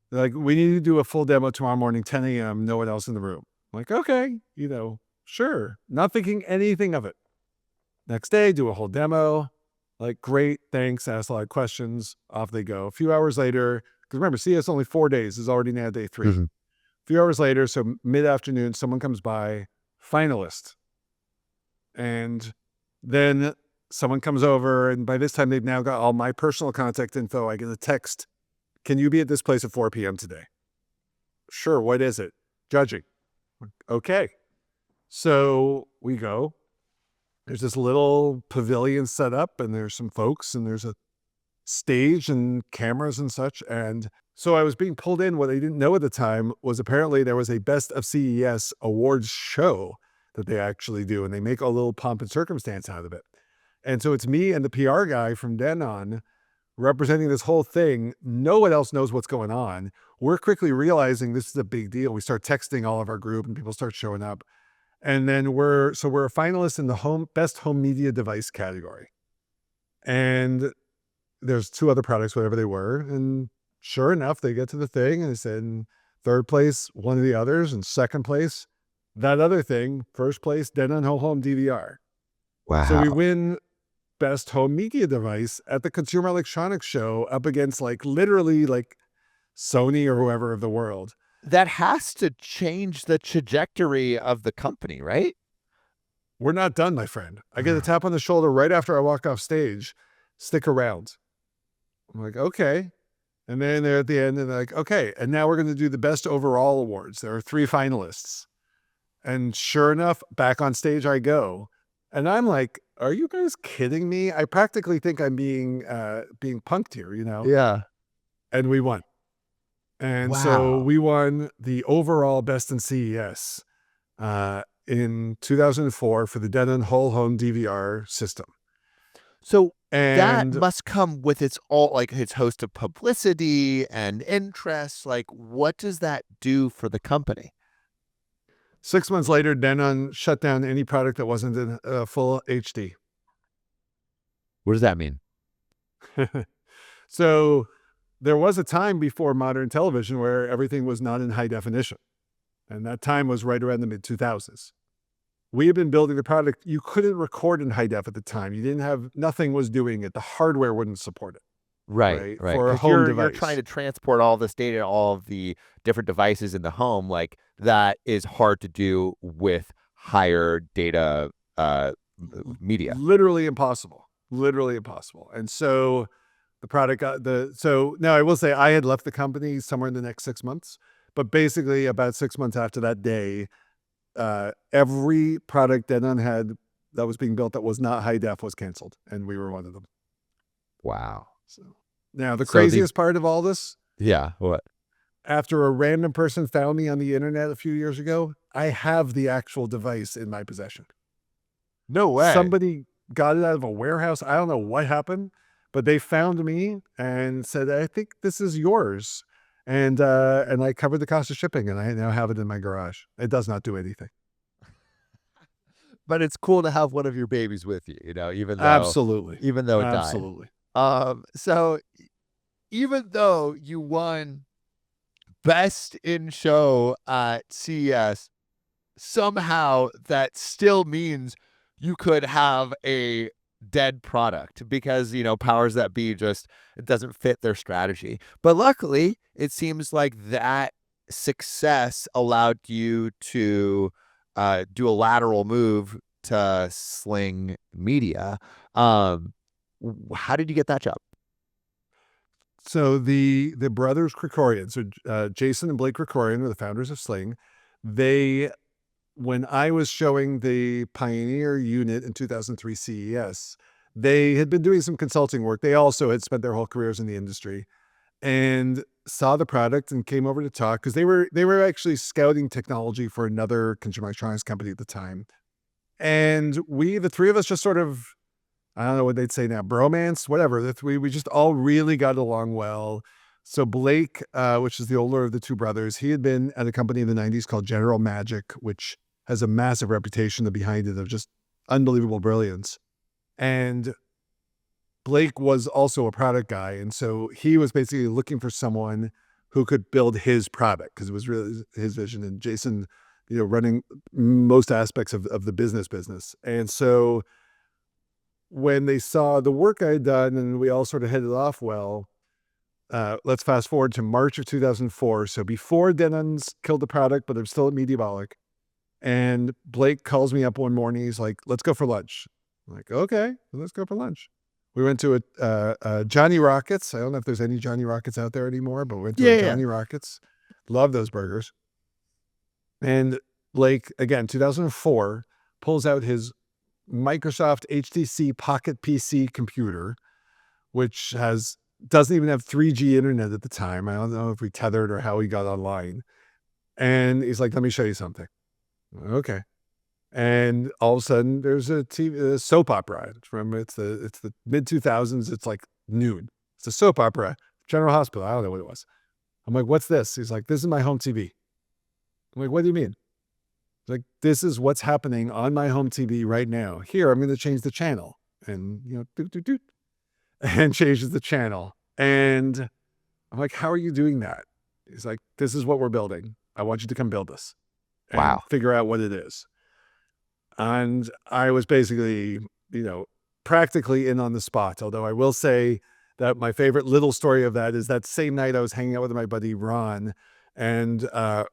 They're like, "We need to do a full demo tomorrow morning, 10 a.m. No one else in the room." I'm like, "Okay, sure." Not thinking anything of it. Next day, do a whole demo. Like, "Great, thanks." Ask a lot of questions. Off they go. A few hours later, because remember, CES only 4 days. Is already now day 3. Mm-hmm. A few hours later, so mid-afternoon, someone comes by, finalist. And then someone comes over, and by this time, they've now got all my personal contact info. I get a text, "Can you be at this place at 4 p.m. today?" "Sure, what is it?" "Judging." "Okay." So we go. There's this little pavilion set up, and there's some folks, and there's a stage and cameras and such. And so I was being pulled in. What I didn't know at the time was apparently there was a Best of CES awards show that they actually do, and they make a little pomp and circumstance out of it. And so it's me and the PR guy from Denon representing this whole thing. No one else knows what's going on. We're quickly realizing this is a big deal. We start texting all of our group, and people start showing up. And then we're a finalist in the best home media device category. And there's 2 other products, whatever they were. And sure enough, they get to the thing and they said, in 3rd place, one of the others, and 2nd place, that other thing, first place, Denon Whole Home DVR. Wow. So we win best home media device at the Consumer Electronics Show up against like literally like Sony or whoever of the world. That has to change the trajectory of the company, right? We're not done, my friend. I get a tap on the shoulder right after I walk off stage. Stick around. I'm like, okay. And then they're at the end and they're like, okay. And now we're going to do the best overall awards. There are 3 finalists. And sure enough, back on stage I go. And I'm like, are you guys kidding me? I practically think I'm being punked here, you know? Yeah. And we won. And Wow. so we won the overall best in CES in 2004 for the Denon Whole Home DVR system. So And that must come with its host of publicity and interest. Like, what does that do for the company? 6 months later, Denon shut down any product that wasn't in full HD. What does that mean? So there was a time before modern television where everything was not in high definition. And that time was right around the mid-2000s. We had been building the product. You couldn't record in high def at the time. You didn't have, nothing was doing it. The hardware wouldn't support it. Right. For a 'Cause home you're device. trying to transport all this data, all of the different devices in the home. Like, that is hard to do with higher data media. Literally impossible. Literally impossible. And so the product got so now I will say I had left the company somewhere in the next 6 months, but basically about 6 months after that day, every product Denon had that was being built that was not high def was canceled, and we were one of them. Wow. So now the So craziest part of all this, Yeah. What? after a random person found me on the internet a few years ago, I have the actual device in my possession. No way. Somebody got it out of a warehouse. I don't know what happened, but they found me and said, I think this is yours. And I covered the cost of shipping, and I now have it in my garage. It does not do anything. But it's cool to have one of your babies with you, even though Absolutely. even though it Absolutely. died. So even though you won Best in Show at CES, somehow that still means you could have a dead product because, powers that be it doesn't fit their strategy. But luckily, it seems like that success allowed you to do a lateral move to Sling Media. How did you get that job? So the brothers Krikorian, so Jason and Blake Krikorian were the founders of Sling. When I was showing the Pioneer unit in 2003 CES, they had been doing some consulting work. They also had spent their whole careers in the industry and saw the product and came over to talk because they were actually scouting technology for another consumer electronics company at the time. And the three of us just sort of, I don't know what they'd say now, bromance, whatever. We just all really got along well. So Blake, which is the older of the two brothers, he had been at a company in the 90s called General Magic, which has a massive reputation behind it of just unbelievable brilliance. And Blake was also a product guy. And so he was basically looking for someone who could build his product because it was really his vision. And Jason, running most aspects of the business. And so when they saw the work I had done and we all sort of hit it off well, let's fast forward to March of 2004. So before Denon's killed the product, but I'm still at Mediabolic. And Blake calls me up one morning. He's like, let's go for lunch. I'm like, okay, let's go for lunch. We went to a Johnny Rockets. I don't know if there's any Johnny Rockets out there anymore, but we went to a Johnny Rockets. Love those burgers. And Blake, again, 2004, pulls out his Microsoft HTC Pocket PC computer, which doesn't even have 3G internet at the time. I don't know if we tethered or how he got online. And he's like, let me show you something. Okay. And all of a sudden there's a soap opera. It's the mid 2000s. It's like noon. It's a soap opera, General Hospital. I don't know what it was. I'm like, what's this? He's like, this is my home TV. I'm like, what do you mean? He's like, this is what's happening on my home TV right now. Here, I'm going to change the channel. And, doot, doot, doot. And changes the channel. And I'm like, how are you doing that? He's like, this is what we're building. I want you to come build this. and Wow. figure out what it is. And I was basically, practically in on the spot. Although I will say that my favorite little story of that is that same night I was hanging out with my buddy Ron, and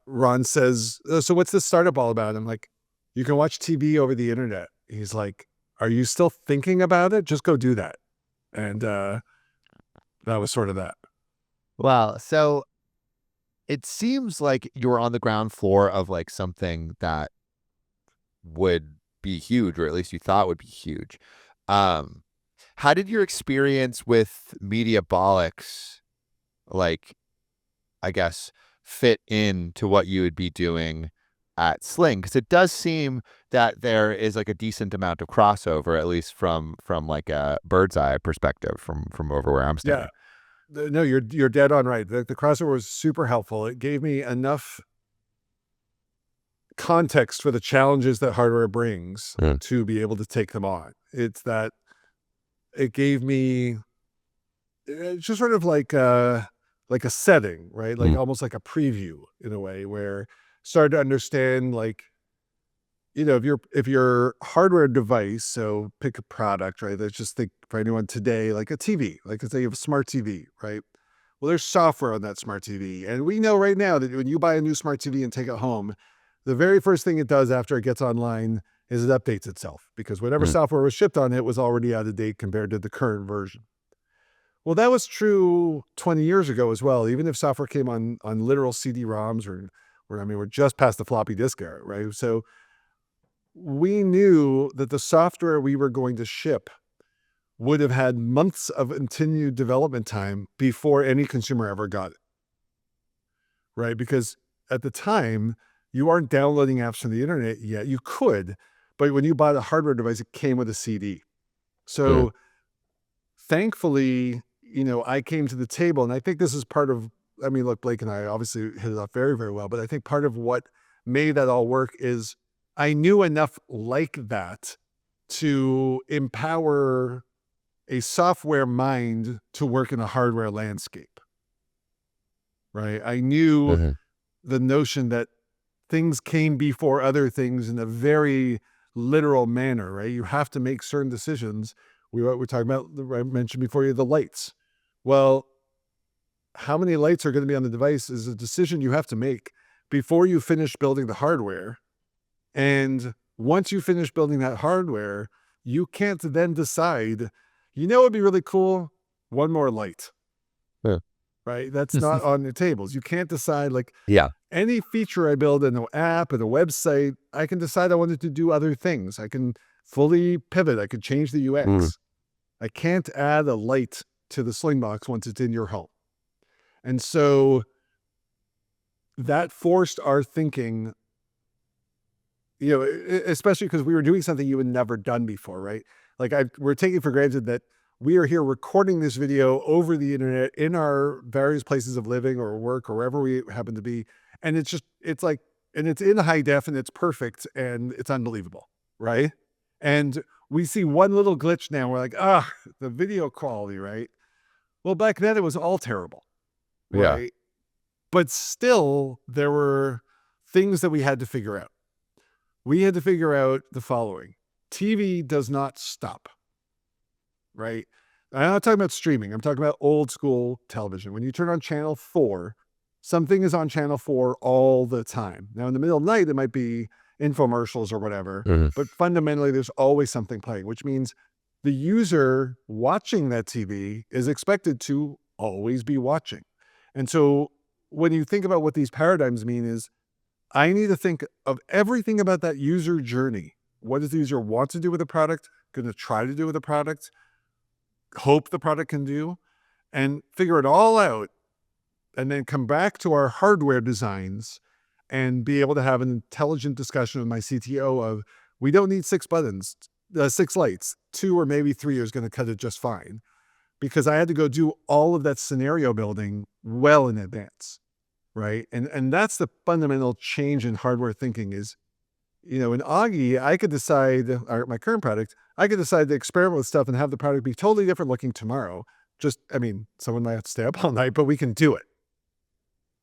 Ron says, "So what's this startup all about?" I'm like, "You can watch TV over the internet." He's like, "Are you still thinking about it? Just go do that." And that was sort of that. Well, so it seems like you're on the ground floor of like something that would be huge, or at least you thought would be huge. How did your experience with Mediabolics, like, I guess, fit into what you would be doing at Sling? Because it does seem that there is like a decent amount of crossover, at least from like a bird's eye perspective from over where I'm standing. Yeah. No, you're dead on right. The crossover was super helpful. It gave me enough context for the challenges that hardware brings to be able to take them on. It's that it gave me just sort of like a setting, right? Like almost like a preview in a way, where started to understand, like, if your hardware device, so pick a product, right? Let's just think for anyone today, like a TV, like let's say you have a smart TV, right? Well, there's software on that smart TV. And we know right now that when you buy a new smart TV and take it home, the very first thing it does after it gets online is it updates itself, because whatever software was shipped on it was already out of date compared to the current version. Well, that was true 20 years ago as well, even if software came on literal CD-ROMs or we're just past the floppy disk era, right? So we knew that the software we were going to ship would have had months of continued development time before any consumer ever got it, right? Because at the time, you aren't downloading apps from the internet yet. You could, but when you bought a hardware device, it came with a CD. So thankfully, I came to the table, and I think this is part of, look, Blake and I obviously hit it off very, very well, but I think part of what made that all work is I knew enough like that to empower a software mind to work in a hardware landscape, right? I knew the notion that things came before other things in a very literal manner, right? You have to make certain decisions. We're talking about, I mentioned before you, the lights. Well, how many lights are going to be on the device is a decision you have to make before you finish building the hardware. And once you finish building that hardware, you can't then decide, it'd be really cool, one more light. Right? That's not on the tables. You can't decide, like, any feature I build in an app and a website, I can decide I wanted to do other things. I can fully pivot. I could change the UX. I can't add a light to the Slingbox once it's in your home. And so that forced our thinking, especially because we were doing something you had never done before, right? Like, we're taking for granted that we are here recording this video over the internet in our various places of living or work or wherever we happen to be. And it's in high def and it's perfect and it's unbelievable, right? And we see one little glitch now. We're like, the video quality, right? Well, back then it was all terrible, right? Yeah. But still, there were things that we had to figure out. We had to figure out the following. TV does not stop, right? I'm not talking about streaming. I'm talking about old school television. When you turn on channel 4, something is on channel 4 all the time. Now, in the middle of the night, it might be infomercials or whatever, but fundamentally, there's always something playing, which means the user watching that TV is expected to always be watching. And so when you think about what these paradigms mean is, I need to think of everything about that user journey. What does the user want to do with the product, going to try to do with the product, hope the product can do, and figure it all out, and then come back to our hardware designs and be able to have an intelligent discussion with my CTO of, we don't need 6 buttons, 6 lights, 2 or maybe 3 is going to cut it just fine. Because I had to go do all of that scenario building well in advance, right? And that's the fundamental change in hardware thinking is, in Augie, I could decide, or my current product, I could decide to experiment with stuff and have the product be totally different looking tomorrow. Someone might have to stay up all night, but we can do it.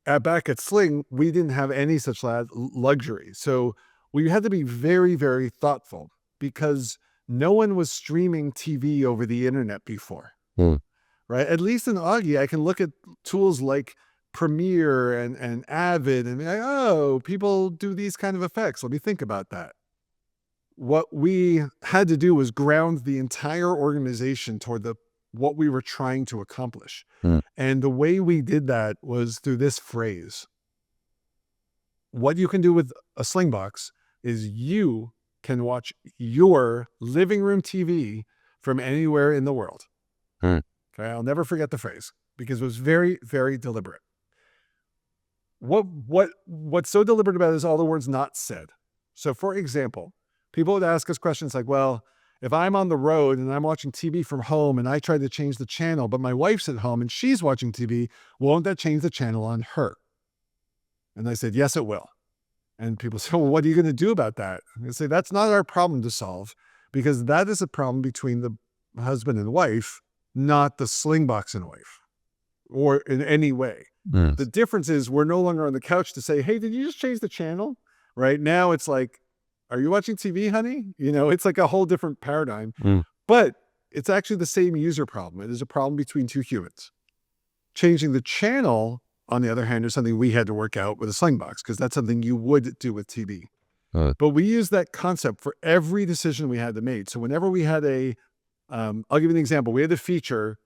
back at Sling, we didn't have any such luxury. So we had to be very, very thoughtful because no one was streaming TV over the internet before, right? At least in Augie, I can look at tools like Premiere and Avid and be like, oh, people do these kind of effects. Let me think about that. What we had to do was ground the entire organization toward what we were trying to accomplish. And the way we did that was through this phrase. What you can do with a Slingbox is you can watch your living room TV from anywhere in the world. Okay, I'll never forget the phrase because it was very, very deliberate. What's so deliberate about it is all the words not said. So for example, people would ask us questions like, well, if I'm on the road and I'm watching TV from home and I try to change the channel, but my wife's at home and she's watching TV, won't that change the channel on her? And I said, yes, it will. And people say, well, what are you going to do about that? And I say, that's not our problem to solve because that is a problem between the husband and wife, not the Slingbox and wife or in any way. The difference is we're no longer on the couch to say, hey, did you just change the channel? Right now it's like, are you watching TV, honey? It's like a whole different paradigm, but it's actually the same user problem. It is a problem between two humans. Changing the channel, on the other hand, is something we had to work out with a Slingbox because that's something you would do with TV. But we use that concept for every decision we had to make. So whenever we had I'll give you an example. We had a feature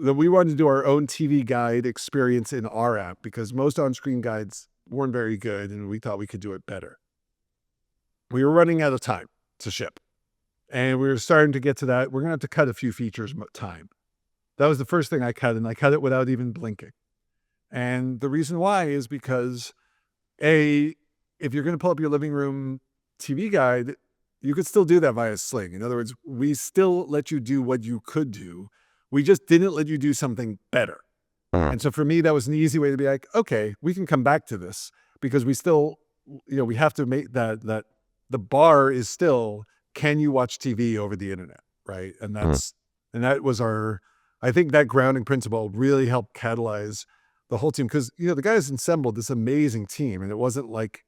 that we wanted to do our own TV guide experience in our app because most on-screen guides weren't very good and we thought we could do it better. We were running out of time to ship and we were starting to get to that. We're going to have to cut a few features time. That was the first thing I cut, and I cut it without even blinking. And the reason why is because if you're going to pull up your living room TV guide, you could still do that via Sling. In other words, we still let you do what you could do. We just didn't let you do something better. And so for me, that was an easy way to be like, okay, we can come back to this because we still, we have to make that the bar is still, can you watch TV over the internet? Right. And that was I think that grounding principle really helped catalyze the whole team. Cause the guys assembled this amazing team and it wasn't like,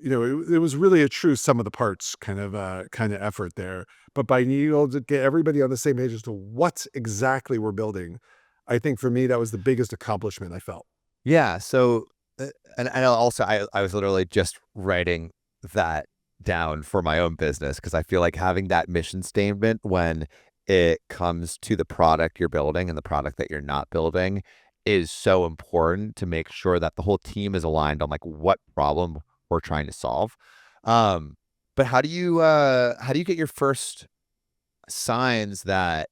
it was really a true sum of the parts kind of effort there. But by being able to get everybody on the same page as to what exactly we're building, I think for me, that was the biggest accomplishment I felt. Yeah. So, and also I was literally just writing that down for my own business because I feel like having that mission statement when it comes to the product you're building and the product that you're not building is so important to make sure that the whole team is aligned on like what problem we're trying to solve. But how do you get your first signs that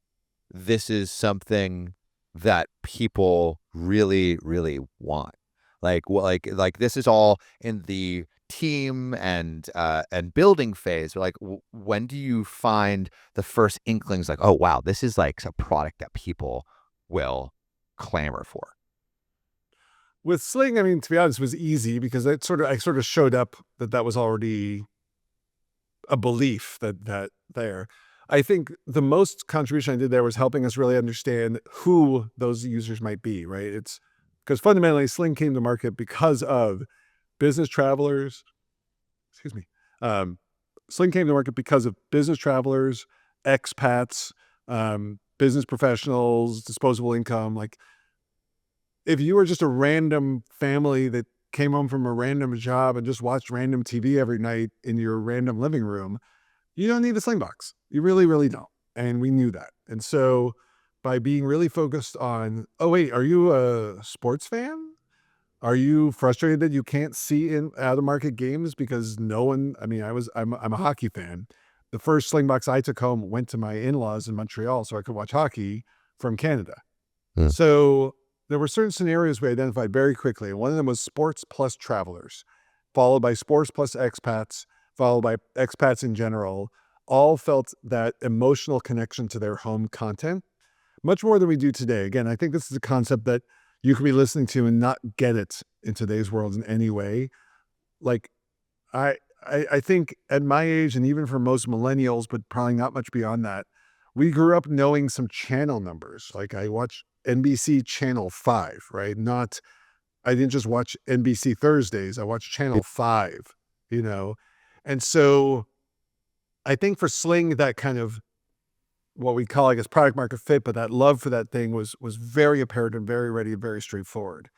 this is something that people really, really want? Like this is all in the team and building phase. Like when do you find the first inklings like, oh wow, this is like a product that people will clamor for? With Sling, I mean, to be honest, it was easy because I sort of showed up that was already a belief that there. I think the most contribution I did there was helping us really understand who those users might be, right? It's because fundamentally Sling came to market because of business travelers. Sling came to market because of business travelers, expats, business professionals, disposable income. Like if you were just a random family that came home from a random job and just watched random TV every night in your random living room, you don't need a Slingbox. You really, really don't. And we knew that. And so by being really focused on, oh wait, are you a sports fan? Are you frustrated that you can't see in out of market games because I'm a hockey fan. The first Slingbox I took home went to my in-laws in Montreal so I could watch hockey from Canada. So there were certain scenarios we identified very quickly. And one of them was sports plus travelers, followed by sports plus expats, followed by expats in general, all felt that emotional connection to their home content much more than we do today. Again, I think this is a concept that you could be listening to and not get it in today's world in any way. Like I think at my age, and even for most millennials, but probably not much beyond that, we grew up knowing some channel numbers. Like I watched NBC Channel 5, right? Not I didn't just watch NBC Thursdays. I watched Channel 5, And so I think for Sling, that kind of what we call, I guess, product market fit, but that love for that thing was very apparent and very ready and very straightforward.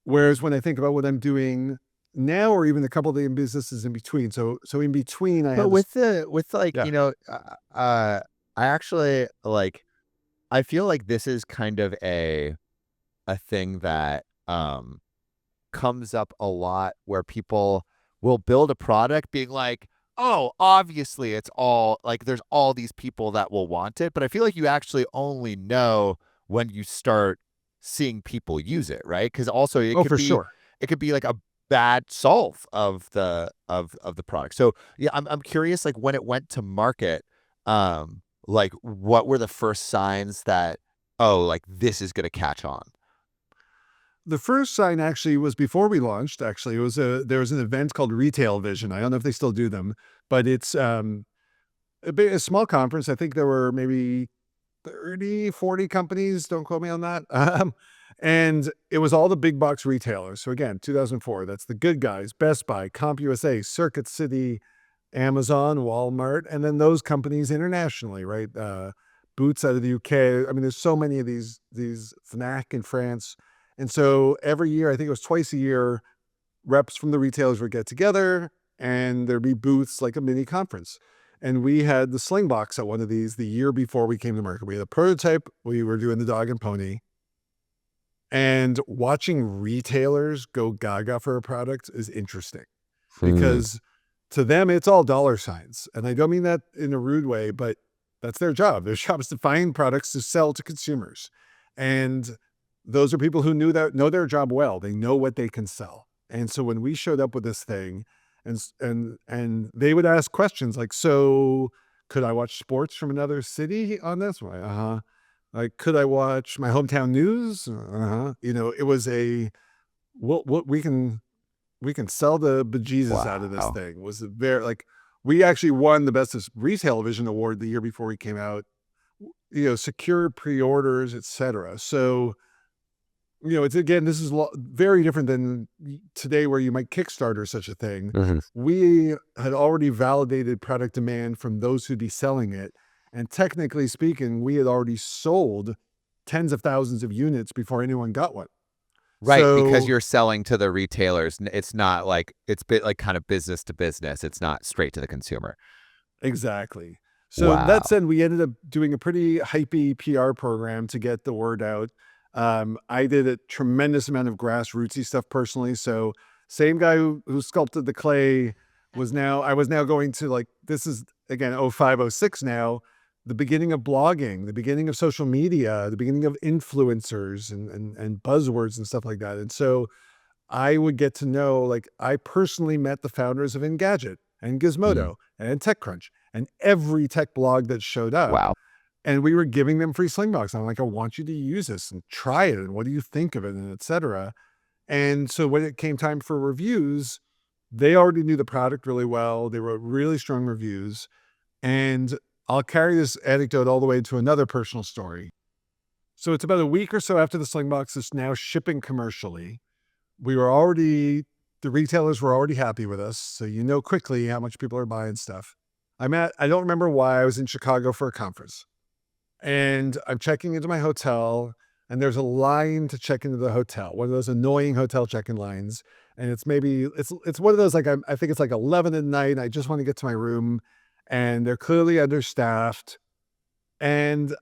Whereas when I think about what I'm doing now, or even a couple of the businesses in between, so in between, I But have I actually I feel like this is kind of a thing that comes up a lot, where people will build a product being like, oh, obviously it's all like, there's all these people that will want it. But I feel like you actually only know when you start seeing people use it, right? Because also for sure. it could be like a bad solve of the product. So yeah, I'm curious, like when it went to market, like what were the first signs that, oh, like this is gonna catch on? The first sign actually was before we launched. Actually, there was an event called Retail Vision. I don't know if they still do them, but it's a small conference. I think there were maybe 30, 40 companies. Don't quote me on that. And it was all the big box retailers. So again, 2004. That's the Good Guys, Best Buy, CompUSA, Circuit City, Amazon, Walmart, and then those companies internationally, right? Boots out of the UK. I mean, there's so many of these Fnac in France. And so every year, I think it was twice a year, reps from the retailers would get together and there'd be booths, like a mini conference. And we had the Slingbox at one of these the year before we came to market. We had a prototype. We were doing the dog and pony. And watching retailers go gaga for a product is interesting because to them, it's all dollar signs. And I don't mean that in a rude way, but that's their job. Their job is to find products to sell to consumers. And those are people who know their job well. They know what they can sell. And so when we showed up with this thing, and they would ask questions like, so could I watch sports from another city on this? Like, like, could I watch my hometown news? It was what we can sell the bejesus out of this thing. It was very, like, we actually won the Best of Retail Vision Award the year before we came out, secured pre-orders, etc. So, it's, again, this is very different than today where you might Kickstarter such a thing. We had already validated product demand from those who'd be selling it. And technically speaking, we had already sold tens of thousands of units before anyone got one. Right, So, because you're selling to the retailers. It's not like, it's bit like kind of business to business. It's not straight to the consumer. Exactly. So Wow. that said, we ended up doing a pretty hypey PR program to get the word out. I did a tremendous amount of grassrootsy stuff personally. So same guy who sculpted the clay I was now going to, like, this is again 05, 06 now, the beginning of blogging, the beginning of social media, the beginning of influencers and buzzwords and stuff like that. And so I would get to know, like, I personally met the founders of Engadget and Gizmodo and TechCrunch and every tech blog that showed up. Wow. And we were giving them free Slingbox. I'm like, I want you to use this and try it. And what do you think of it? And et cetera. And so when it came time for reviews, they already knew the product really well. They wrote really strong reviews. And I'll carry this anecdote all the way to another personal story. So it's about a week or so after the Slingbox is now shipping commercially. The retailers were already happy with us. So quickly how much people are buying stuff. I don't remember why, I was in Chicago for a conference. And I'm checking into my hotel, and there's a line to check into the hotel, one of those annoying hotel check-in lines. And it's one of those, like, I think it's like 11 at night, and I just want to get to my room, and they're clearly understaffed. And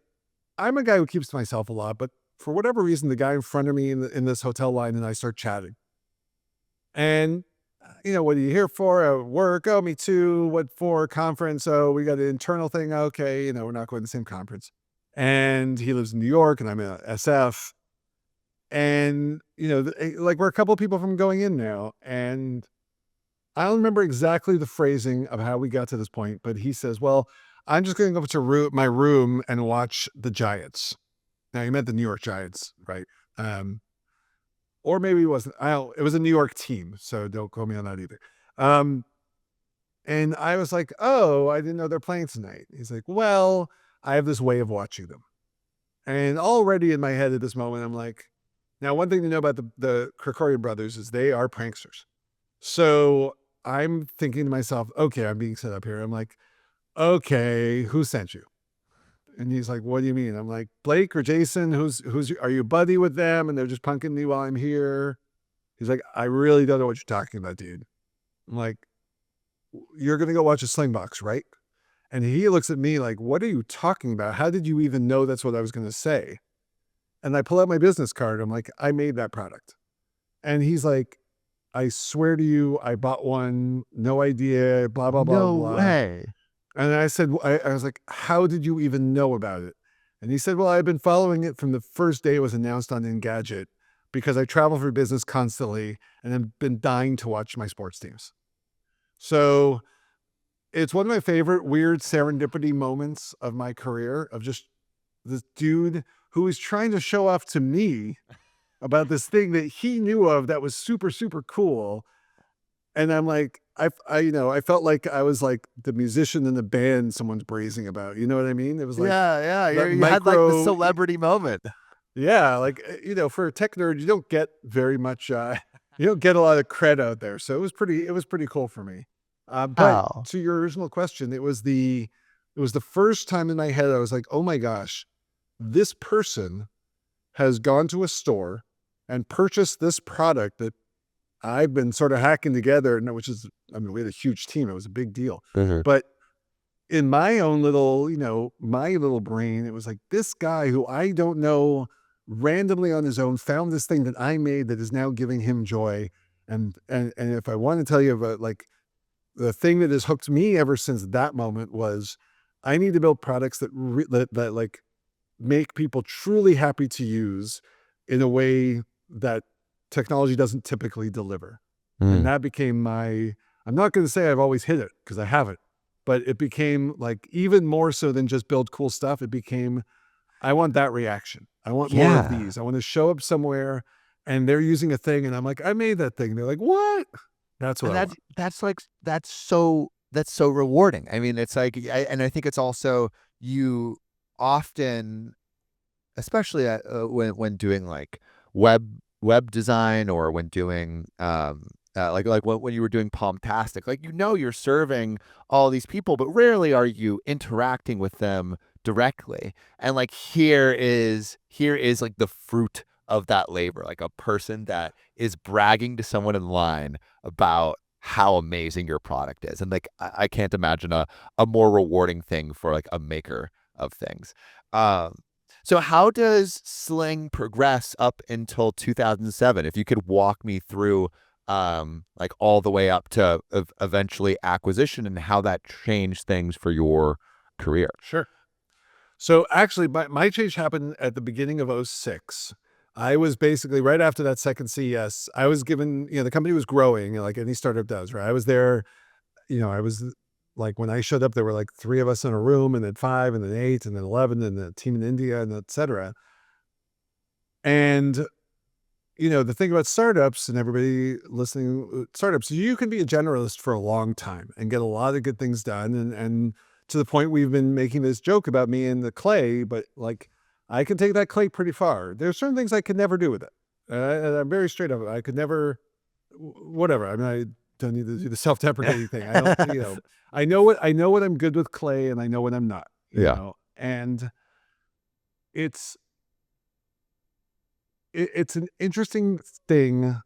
I'm a guy who keeps to myself a lot, but for whatever reason, the guy in front of me in this hotel line and I start chatting. And, what are you here for? Work? Oh, me too. What for? Conference? Oh, we got an internal thing. Okay, we're not going to the same conference. And he lives in New York, and I'm in SF. And, like, we're a couple of people from going in now. And I don't remember exactly the phrasing of how we got to this point, but he says, well, I'm just going to go up to my room and watch the Giants. Now, he meant the New York Giants, right? Or maybe it wasn't. It was a New York team, so don't quote me on that either. And I was like, oh, I didn't know they're playing tonight. He's like, well, I have this way of watching them. And already in my head at this moment, I'm like, Now, one thing to know about the Krikorian brothers is they are pranksters. So I'm thinking to myself, okay, I'm being set up here. I'm like, okay, who sent you? And he's like, what do you mean? I'm like, Blake or Jason, are you a buddy with them? And they're just punking me while I'm here. He's like, I really don't know what you're talking about, dude. I'm like, you're going to go watch a Slingbox, right? And he looks at me like, what are you talking about? How did you even know that's what I was going to say? And I pull out my business card. I'm like, I made that product. And he's like, I swear to you, I bought one. No idea, blah, blah, blah, No blah. way. And I said, I was like, how did you even know about it? And he said, well, I've been following it from the first day it was announced on Engadget because I travel for business constantly and I've been dying to watch my sports teams. So it's one of my favorite weird serendipity moments of my career, of just this dude who was trying to show off to me about this thing that he knew of that was super, super cool. And I'm like, I felt like I was like the musician in the band someone's braising about. You know what I mean? It was like, yeah. that You had like the micro- celebrity moment. yeah, like, for a tech nerd, you don't get very much, you don't get a lot of cred out there. So it was pretty cool for me. But Wow. to your original question, it was the first time in my head, I was like, oh my gosh, this person has gone to a store and purchased this product that I've been sort of hacking together, which is, I mean, we had a huge team. It was a big deal. Mhm. But in my own little, my little brain, it was like this guy who I don't know randomly on his own found this thing that I made that is now giving him joy. And if I want to tell you about like the thing that has hooked me ever since that moment was I need to build products that that like make people truly happy to use in a way that technology doesn't typically deliver. And that became I'm not going to say I've always hit it because I haven't, but it became like even more so than just build cool stuff. It became, I want that reaction. I want more of these. I want to show up somewhere and they're using a thing and I'm like, I made that thing. They're like, what? That's what I want. That's so rewarding. I mean, it's like, and I think it's also, you often, especially when doing like web design, or when doing like when you were doing Palmtastic, like, you're serving all these people, but rarely are you interacting with them directly. And like here is like the fruit of that labor, like a person that is bragging to someone in line about how amazing your product is. And like I can't imagine a more rewarding thing for like a maker of things. So how does Sling progress up until 2007? If you could walk me through like all the way up to eventually acquisition and how that changed things for your career. Sure. So actually my change happened at the beginning of 06. I was basically right after that second CES, I was given, the company was growing like any startup does, right? I was there, I was like, when I showed up, there were like 3 of us in a room, and then 5, and then 8, and then 11, and the team in India, and et cetera. And, the thing about startups and everybody listening, startups, you can be a generalist for a long time and get a lot of good things done. And to the point we've been making this joke about me and the clay, but like, I can take that clay pretty far. There's certain things I could never do with it. And I'm very straight up. I could never, whatever. I mean, I don't need to do the self-deprecating thing. I don't, I know what I'm good with clay, and I know what I'm not. You know? And it's an interesting thing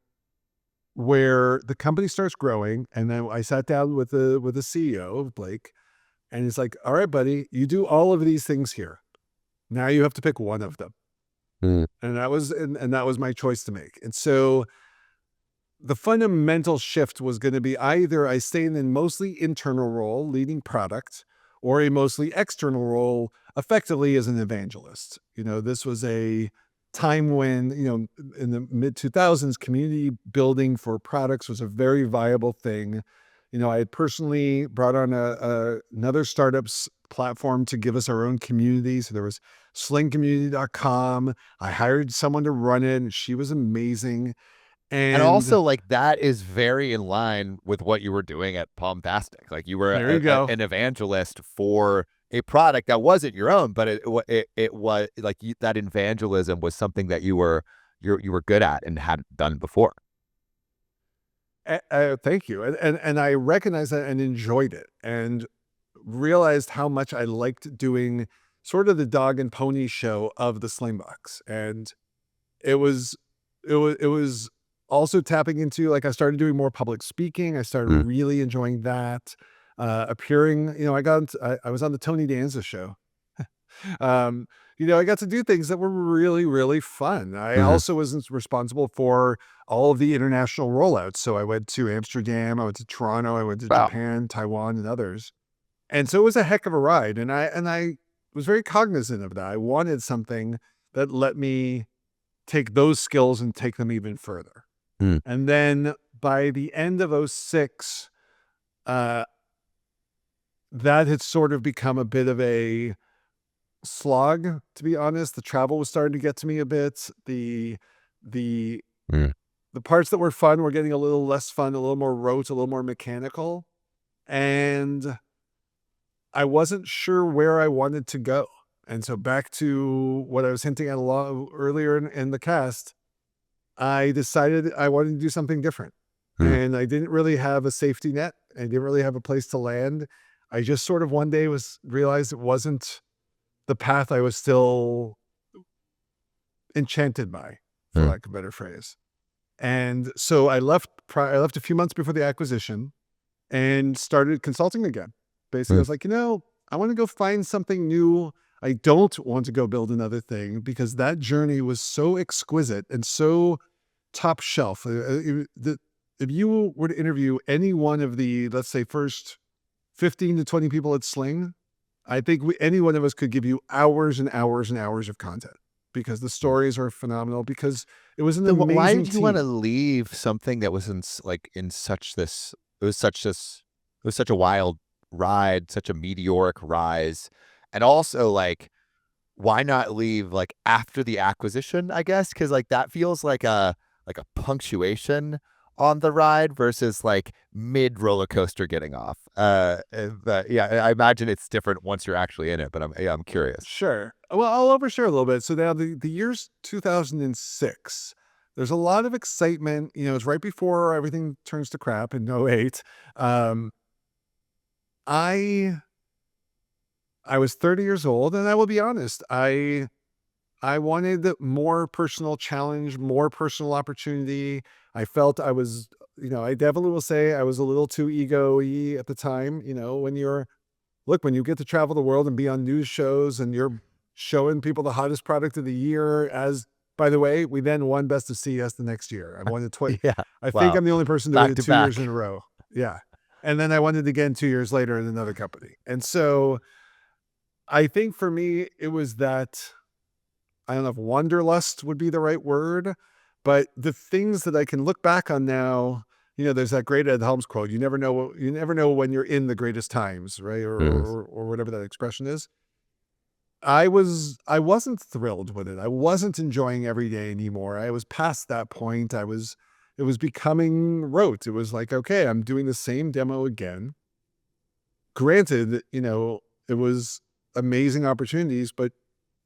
where the company starts growing, and then I sat down with the CEO of Blake, and he's like, "All right, buddy, you do all of these things here. Now you have to pick one of them." And that was my choice to make. And so the fundamental shift was going to be either I stay in a mostly internal role leading product, or a mostly external role effectively as an evangelist. This was a time when, in the mid 2000s, community building for products was a very viable thing. I had personally brought on another startup's platform to give us our own community. So there was slingcommunity.com. I hired someone to run it, and she was amazing. And also, like, that is very in line with what you were doing at Palmtastic. Like, you were an evangelist for a product that wasn't your own, but it was like that evangelism was something that you were you were good at and hadn't done before. Thank you. And I recognized that and enjoyed it and realized how much I liked doing sort of the dog and pony show of the Slingbox. And it was also tapping into, like, I started doing more public speaking. I started really enjoying that. Appearing, I was on the Tony Danza show. I got to do things that were really, really fun. I also was responsible for all of the international rollouts. So I went to Amsterdam, I went to Toronto, I went to Japan, Taiwan, and others. And so it was a heck of a ride. And I was very cognizant of that. I wanted something that let me take those skills and take them even further. And then by the end of 2006, that had sort of become a bit of a slog, to be honest. The travel was starting to get to me a bit. The parts that were fun were getting a little less fun, a little more rote, a little more mechanical. And I wasn't sure where I wanted to go. And so back to what I was hinting at a lot earlier in the cast, I decided I wanted to do something different. And I didn't really have a safety net. I didn't really have a place to land. I just sort of one day realized it wasn't the path I was still enchanted by, for lack of a better phrase. And so I left a few months before the acquisition and started consulting again. Basically, I was like, I want to go find something new. I don't want to go build another thing, because that journey was so exquisite and so top shelf. If you were to interview any one of the, let's say, first 15 to 20 people at Sling, I think any one of us could give you hours and hours and hours of content, because the stories are phenomenal, because it was an amazing Why did you team. want to leave something that was it was such a wild ride, such a meteoric rise, and also, like, why not leave, like, after the acquisition, I guess? Because, like, that feels like a punctuation on the ride versus, like, mid roller coaster getting off. But yeah, I imagine it's different once you're actually in it, but I'm curious. Sure. Well, I'll overshare a little bit. So now the year's 2006. There's a lot of excitement. It's right before everything turns to crap in 2008. I was 30 years old, and I will be honest, I wanted more personal challenge, more personal opportunity. I felt I was, I definitely will say I was a little too ego-y at the time. When you get to travel the world and be on news shows and you're showing people the hottest product of the year, as, by the way, we then won Best of CES the next year. I won it twice. Yeah. I think I'm the only person to Back win it to 2 years back. in a row. Yeah. And then I won it again 2 years later in another company. And so I think for me, it was that, I don't know if wanderlust would be the right word, but the things that I can look back on now, there's that great Ed Helms quote, you never know when you're in the greatest times, right? Or whatever that expression is. I wasn't thrilled with it. I wasn't enjoying every day anymore. I was past that point. It was becoming rote. It was like, okay, I'm doing the same demo again. Granted, it was amazing opportunities, but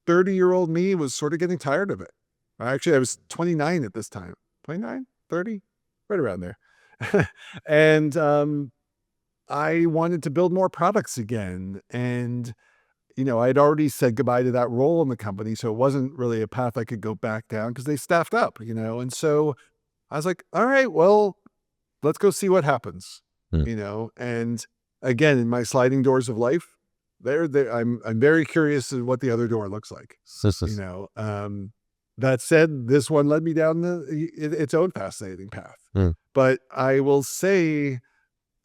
30-year-old me was sort of getting tired of it. Actually, I was 29 at this time. 29, 30, right around there. And I wanted to build more products again. And, I'd already said goodbye to that role in the company. So it wasn't really a path I could go back down, because they staffed up, And so I was like, all right, well, let's go see what happens, And again, in my sliding doors of life, I'm very curious as what the other door looks like. That said, this one led me down its own fascinating path. But I will say,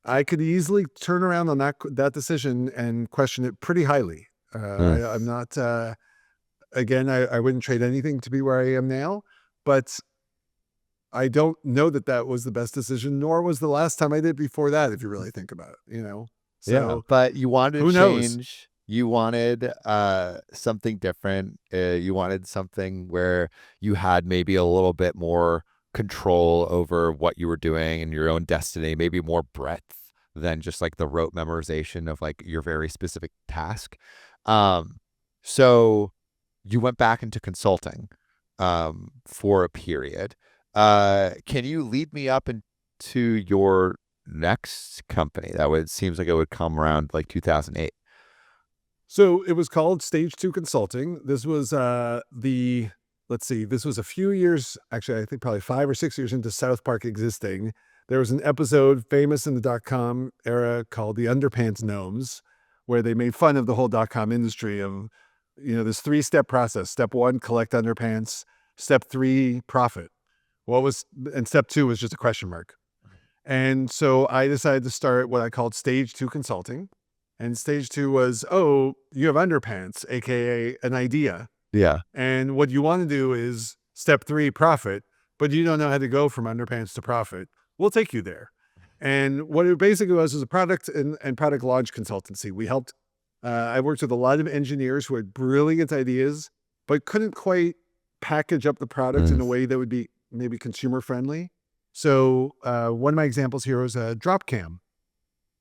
I could easily turn around on that decision and question it pretty highly. I'm not. Again, I wouldn't trade anything to be where I am now, but I don't know that was the best decision, nor was the last time I did before that, if you really think about it, So, but you wanted who to knows? change. You wanted something different. You wanted something where you had maybe a little bit more control over what you were doing and your own destiny, maybe more breadth than just like the rote memorization of like your very specific task. So you went back into consulting. for a period. Can you lead me up into your next company? Seems like it would come around like 2008. So it was called Stage 2 Consulting. This was this was a few years, actually, I think probably 5 or 6 years into South Park existing. There was an episode famous in the dot-com era called The Underpants Gnomes, where they made fun of the whole dot-com industry of, this 3-step process. Step 1, collect underpants. Step 3, profit. And step 2 was just a question mark. And so I decided to start what I called Stage 2 Consulting. And stage 2 was, you have underpants, AKA an idea. Yeah. And what you want to do is step 3, profit, but you don't know how to go from underpants to profit. We'll take you there. And what it basically was a product and product launch consultancy. We helped, I worked with a lot of engineers who had brilliant ideas, but couldn't quite package up the product in a way that would be maybe consumer friendly. So one of my examples here was a Dropcam.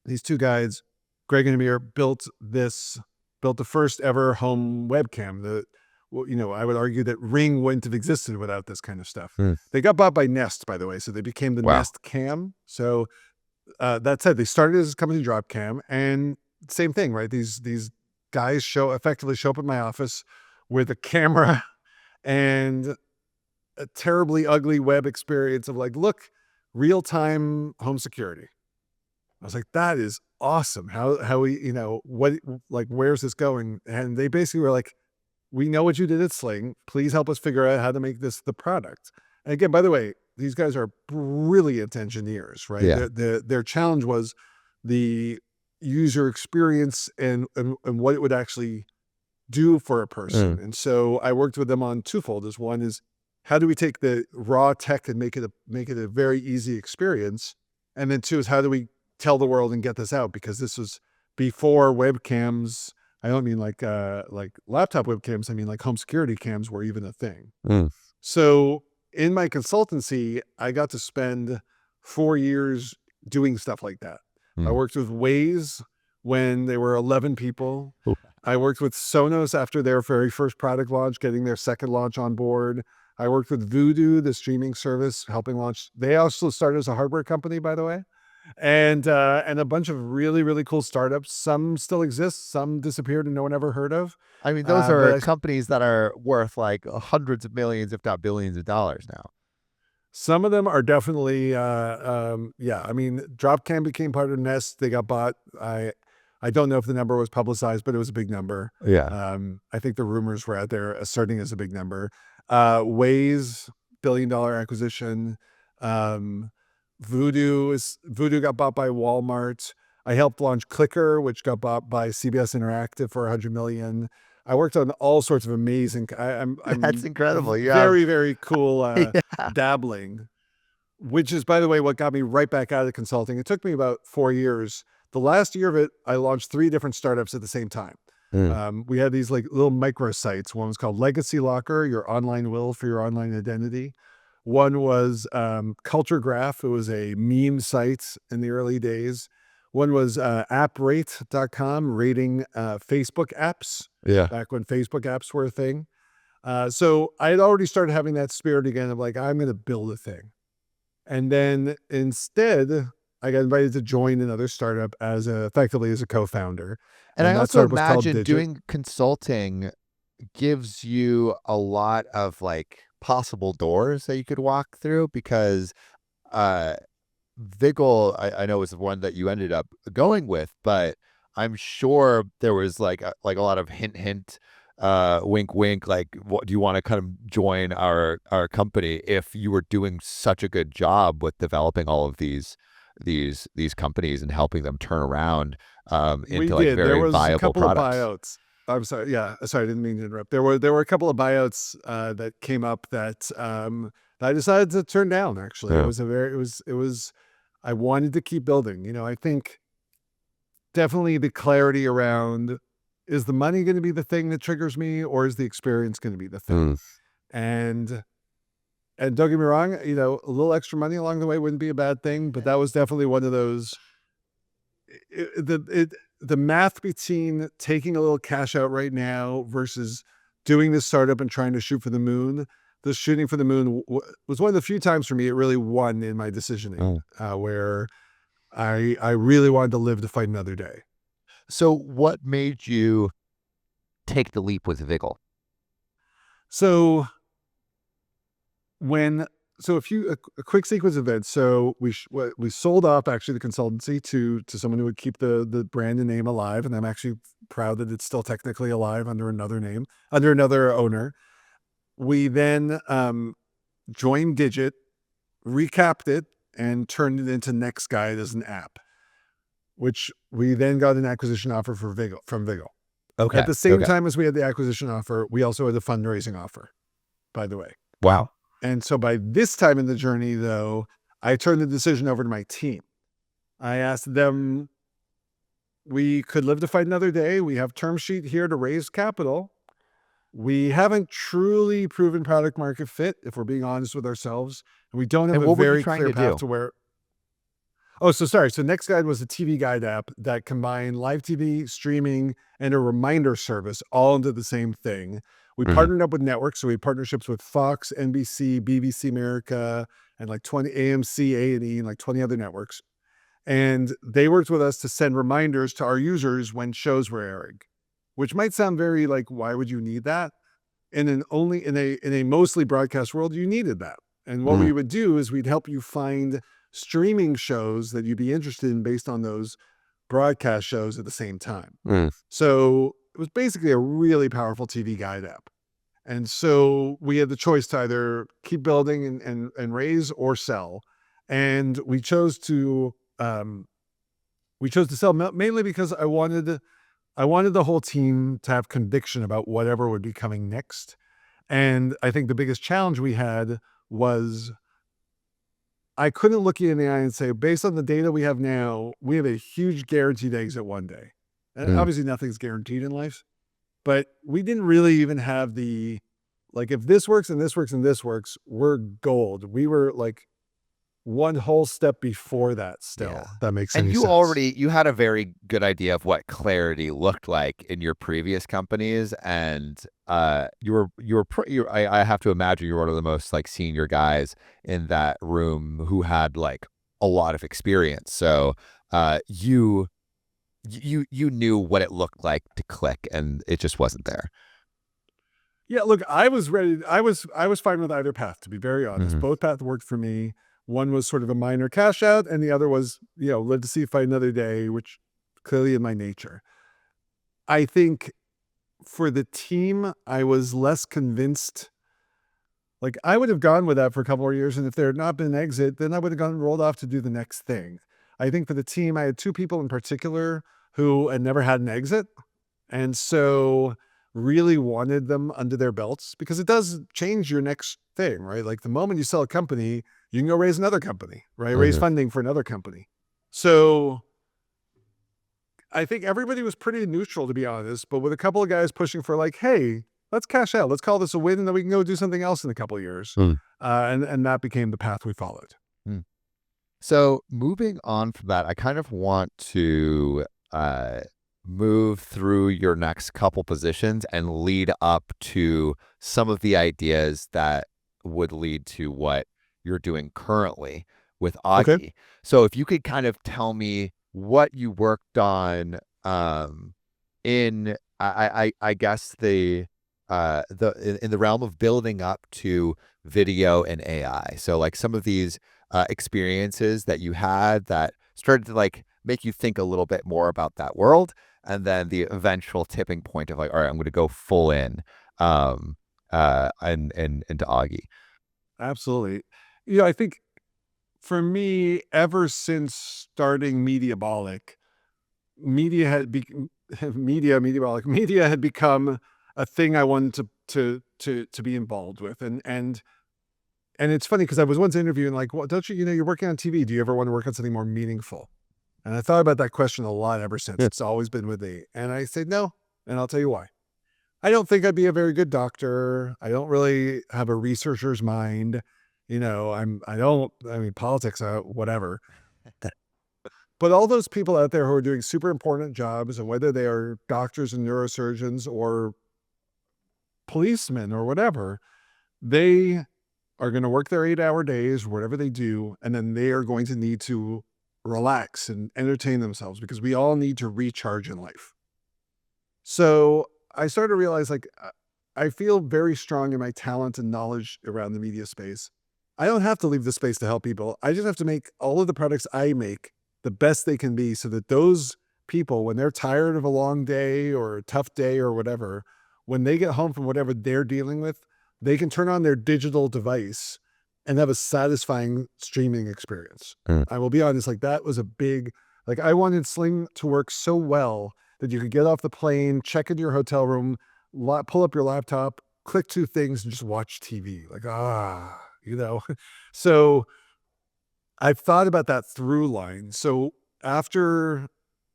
These two guys, Greg and Amir, built the first ever home webcam. I would argue that Ring wouldn't have existed without this kind of stuff. They got bought by Nest, by the way, so they became the Nest Cam. So that said, they started as a company Dropcam, and same thing, right? These guys effectively show up at my office with a camera and a terribly ugly web experience of like, look, real-time home security. I was like, that is awesome. How we, where's this going? And they basically were like, we know what you did at Sling. Please help us figure out how to make this the product. And again, by the way, these guys are brilliant engineers, right? Yeah. Their challenge was the user experience and what it would actually do for a person. And so I worked with them on twofold. One is, how do we take the raw tech and make it a very easy experience? And then 2 is, how do we tell the world and get this out? Because this was before webcams. I don't mean like laptop webcams. I mean like home security cams were even a thing. So in my consultancy, I got to spend 4 years doing stuff like that. I worked with Waze when they were 11 people. I worked with Sonos after their very first product launch, getting their second launch on board. I worked with Voodoo, the streaming service, helping launch. They also started as a hardware company, by the way. And a bunch of really, really cool startups. Some still exist. Some disappeared and no one ever heard of. I mean, those are companies that are worth like hundreds of millions, if not billions of dollars now. Some of them are definitely, I mean, Dropcam became part of Nest. They got bought. I don't know if the number was publicized, but it was a big number. Yeah. I think the rumors were out there asserting as a big number. Waze, $1 billion acquisition. Voodoo got bought by Walmart. I helped launch Clicker, which got bought by CBS Interactive for $100 million. I worked on all sorts of amazing. That's incredible. Very, very cool dabbling, which is, by the way, what got me right back out of consulting. It took me about 4 years. The last year of it, I launched 3 different startups at the same time. We had these like little micro sites. One was called Legacy Locker, your online will for your online identity. One was Culture Graph. It was a meme site in the early days. One was apprate.com, rating Facebook apps. Yeah. Back when Facebook apps were a thing. So I had already started having that spirit again of like, I'm going to build a thing. And then instead, I got invited to join another startup effectively as a co-founder. And I also imagine doing consulting gives you a lot of like possible doors that you could walk through, because Vigil, I know, was the one that you ended up going with, but I'm sure there was like a lot of hint, wink, wink, like, what do you want to kind of join our company if you were doing such a good job with developing all of these companies and helping them turn around into like very viable products. Of buyouts. I'm sorry. Yeah, sorry, I didn't mean to interrupt. There were a couple of buyouts that came up that I decided to turn down. Actually, it was. I wanted to keep building. I think definitely the clarity around, is the money going to be the thing that triggers me, or is the experience going to be the thing? And don't get me wrong, a little extra money along the way wouldn't be a bad thing, but that was definitely one of those. The math between taking a little cash out right now versus doing this startup and trying to shoot for the moon, the Shooting for the Moon was one of the few times for me it really won in my decisioning, where I really wanted to live to fight another day. So what made you take the leap with Vigil? So a quick sequence of events. So we sold off actually the consultancy to someone who would keep the brand and name alive, and I'm actually proud that it's still technically alive under another name, under another owner. We then joined Digit, recapped it, and turned it into Next Guide as an app, which we then got an acquisition offer from Vigil. Okay. At the same time as we had the acquisition offer, we also had a fundraising offer, by the way. Wow. And so by this time in the journey, though, I turned the decision over to my team. I asked them, we could live to fight another day. We have term sheet here to raise capital. We haven't truly proven product market fit, if we're being honest with ourselves. And we don't have a very clear path to where. Oh, so sorry. So Next Guide was a TV guide app that combined live TV, streaming, and a reminder service all into the same thing. We partnered up with networks. So we had partnerships with Fox, NBC, BBC America, and like 20 AMC, A&E, and like 20 other networks. And they worked with us to send reminders to our users when shows were airing, which might sound very like, why would you need that? In a mostly broadcast world, you needed that. And what we would do is we'd help you find streaming shows that you'd be interested in based on those broadcast shows at the same time. So it was basically a really powerful TV guide app. And so we had the choice to either keep building and raise or sell. And we chose to sell mainly because I wanted the whole team to have conviction about whatever would be coming next. And I think the biggest challenge we had was I couldn't look you in the eye and say, based on the data we have now, we have a huge guaranteed exit one day. And obviously nothing's guaranteed in life, but we didn't really even have the, like, if this works and this works and this works, we're gold. We were like one whole step before that still. Yeah. That makes And any you sense. you had a very good idea of what clarity looked like in your previous companies, and I have to imagine you were one of the most like senior guys in that room who had like a lot of experience. So you knew what it looked like to click, and it just wasn't there. Yeah, look, I was ready. I was fine with either path, to be very honest. Both paths worked for me. One was sort of a minor cash out, and the other was, live to see fight another day, which clearly in my nature. I think for the team, I was less convinced. Like, I would have gone with that for a couple of years, and if there had not been an exit, then I would have rolled off to do the next thing. I think for the team, I had two people in particular who had never had an exit, and so really wanted them under their belts, because it does change your next thing, right? Like the moment you sell a company, you can go raise another company, right? Raise funding for another company. So I think everybody was pretty neutral, to be honest, but with a couple of guys pushing for like, hey, let's cash out. Let's call this a win, and then we can go do something else in a couple of years. And that became the path we followed. So moving on from that, I kind of want to move through your next couple positions and lead up to some of the ideas that would lead to what you're doing currently with Augie. Okay. So if you could kind of tell me what you worked on in I guess in the realm of building up to video and AI. So like some of these experiences that you had that started to like make you think a little bit more about that world, and then the eventual tipping point of like, all right, I'm going to go full in and into Augie. Absolutely. I think for me, ever since starting Mediabolic, media had become a thing I wanted to be involved with. And it's funny because I was once interviewing like, well, don't you, you're working on TV. Do you ever want to work on something more meaningful? And I thought about that question a lot ever since. It's always been with me. And I said no, and I'll tell you why. I don't think I'd be a very good doctor. I don't really have a researcher's mind. Politics, whatever. But all those people out there who are doing super important jobs, and whether they are doctors and neurosurgeons or policemen or whatever, They are going to work their 8-hour days, whatever they do, and then they are going to need to relax and entertain themselves because we all need to recharge in life. So I started to realize I feel very strong in my talent and knowledge around the media space. I don't have to leave the space to help people. I just have to make all of the products I make the best they can be so that those people, when they're tired of a long day or a tough day or whatever, when they get home from whatever they're dealing with, they can turn on their digital device and have a satisfying streaming experience. I will be honest, that was a big, I wanted Sling to work so well that you could get off the plane, check into your hotel room, pull up your laptop, click 2 things and just watch TV. So I've thought about that through line. So after,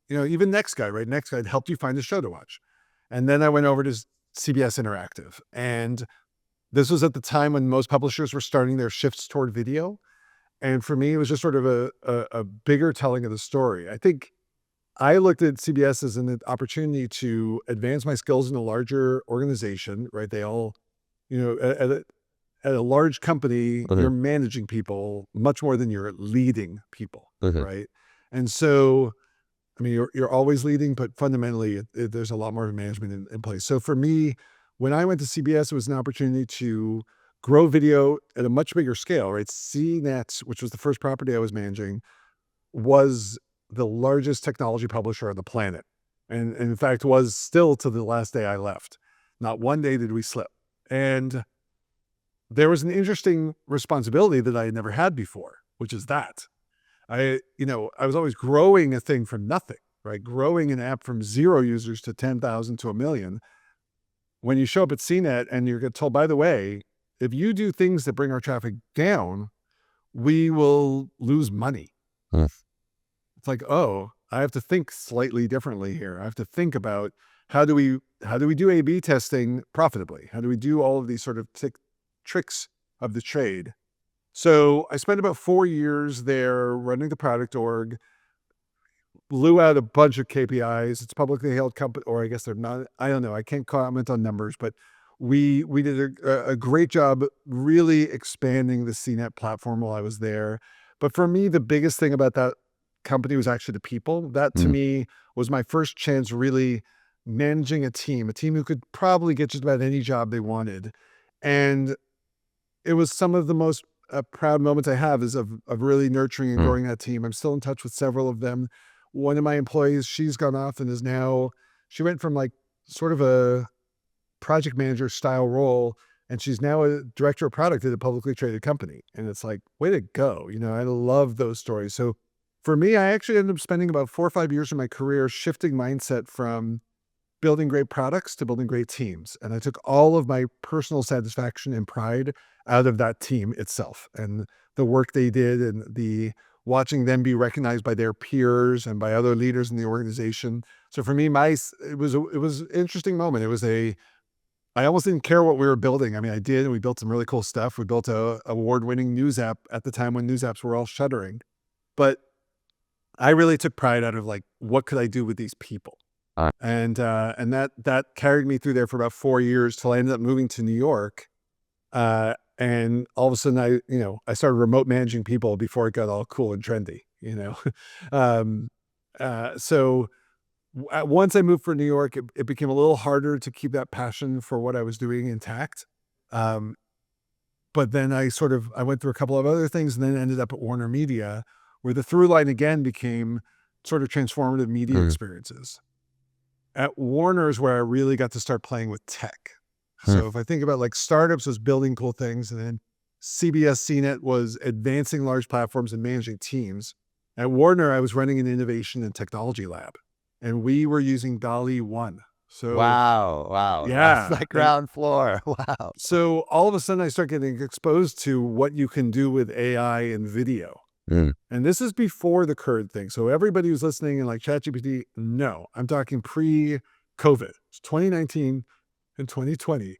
even Next Guy, right? Next Guy helped you find a show to watch. And then I went over to CBS Interactive. And this was at the time when most publishers were starting their shifts toward video. And for me, it was just sort of a bigger telling of the story. I think I looked at CBS as an opportunity to advance my skills in a larger organization, right? They all, at a large company, you're managing people much more than you're leading people, right? And so, you're always leading, but fundamentally, there's a lot more management in place. So for me, when I went to CBS, it was an opportunity to grow video at a much bigger scale, right? CNET, which was the first property I was managing, was the largest technology publisher on the planet. And in fact, was still to the last day I left. Not one day did we slip. And there was an interesting responsibility that I had never had before, which is that I was always growing a thing from nothing, right? Growing an app from 0 users to 10,000 to 1 million. When you show up at CNET and you're told, by the way, if you do things that bring our traffic down, we will lose money. It's oh, I have to think slightly differently here. I have to think about how do we do A/B testing profitably? How do we do all of these sort of tricks of the trade? So I spent about 4 years there running the product org, blew out a bunch of KPIs. It's publicly held company, or I guess they're not. I don't know. I can't comment on numbers, but we did a great job really expanding the CNET platform while I was there. But for me, the biggest thing about that company was actually the people. That to me was my first chance really managing a team who could probably get just about any job they wanted. And it was some of the most proud moments I have is of really nurturing and growing that team. I'm still in touch with several of them. One of my employees, she's gone off and she went from sort of a project manager style role, and she's now a director of product at a publicly traded company. And it's way to go. I love those stories. So for me, I actually ended up spending about 4 or 5 years of my career shifting mindset from building great products to building great teams. And I took all of my personal satisfaction and pride out of that team itself and the work they did and the watching them be recognized by their peers and by other leaders in the organization. So for me, it was an interesting moment. I almost didn't care what we were building. I did, and we built some really cool stuff. We built a award-winning news app at the time when news apps were all shuttering. But I really took pride out of what could I do with these people? And that carried me through there for about 4 years till I ended up moving to New York. And all of a sudden I started remote managing people before it got all cool and trendy, So once I moved for New York, it became a little harder to keep that passion for what I was doing intact. But then I went through a couple of other things and then ended up at Warner Media, where the through line again became sort of transformative media experiences. At Warner is where I really got to start playing with tech. So if I think about startups was building cool things, and then CBS CNET was advancing large platforms and managing teams. At Warner, I was running an innovation and technology lab, and we were using DALL-E 1. So wow. Yeah. That's ground floor. Wow. So all of a sudden I start getting exposed to what you can do with AI and video. And this is before the current thing. So everybody who's listening and ChatGPT, no, I'm talking pre-COVID. It's 2019 and 2020.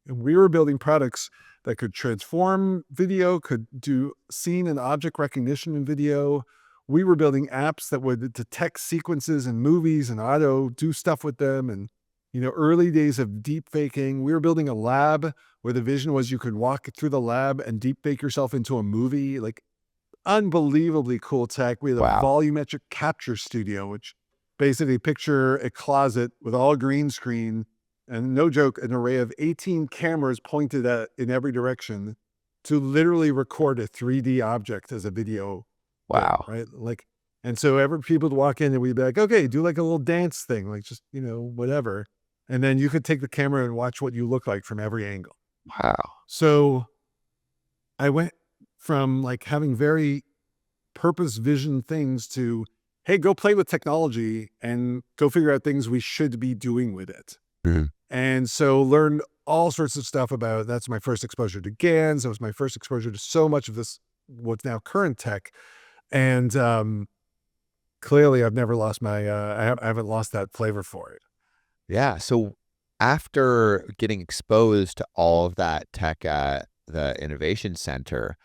And we were building products that could transform video, could do scene and object recognition in video. We were building apps that would detect sequences in movies and auto do stuff with them. And early days of deep faking. We were building a lab where the vision was you could walk through the lab and deep fake yourself into a movie, like unbelievably cool tech. We had a Wow. volumetric capture studio, which basically picture a closet with all green screen and, no joke, an array of 18 cameras pointed at in every direction to literally record a 3D object as a video. Wow. Right? Like, and so people would walk in and we'd be like, okay, do like a little dance thing, like just, whatever. And then you could take the camera and watch what you look like from every angle. Wow. So I went from like having very purpose vision things to, hey, go play with technology and go figure out things we should be doing with it. Mhm. And so learned all sorts of stuff about, that's my first exposure to GANs. That was my first exposure to so much of this, what's now current tech. And clearly I've never lost my, I haven't lost that flavor for it. Yeah. So after getting exposed to all of that tech at the Innovation Center,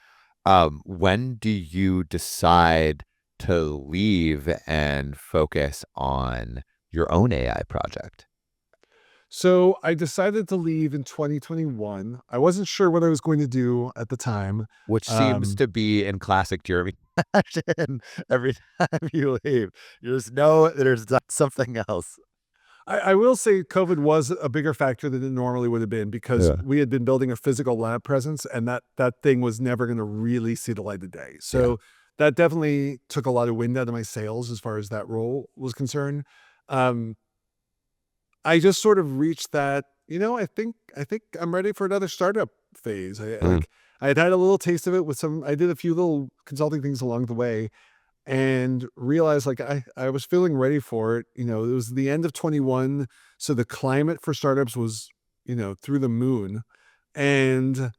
when do you decide to leave and focus on your own AI project? So I decided to leave in 2021. I wasn't sure what I was going to do at the time. Which seems to be in classic Jeremy fashion. Every time you leave, you just know there's something else. I will say COVID was a bigger factor than it normally would have been because we had been building a physical lab presence, and that thing was never going to really see the light of day. So that definitely took a lot of wind out of my sails as far as that role was concerned. I just sort of reached that, I think I'm ready for another startup phase. I had a little taste of it with I did a few little consulting things along the way and realized like I was feeling ready for it. It was the end of 21. So the climate for startups was, through the moon. And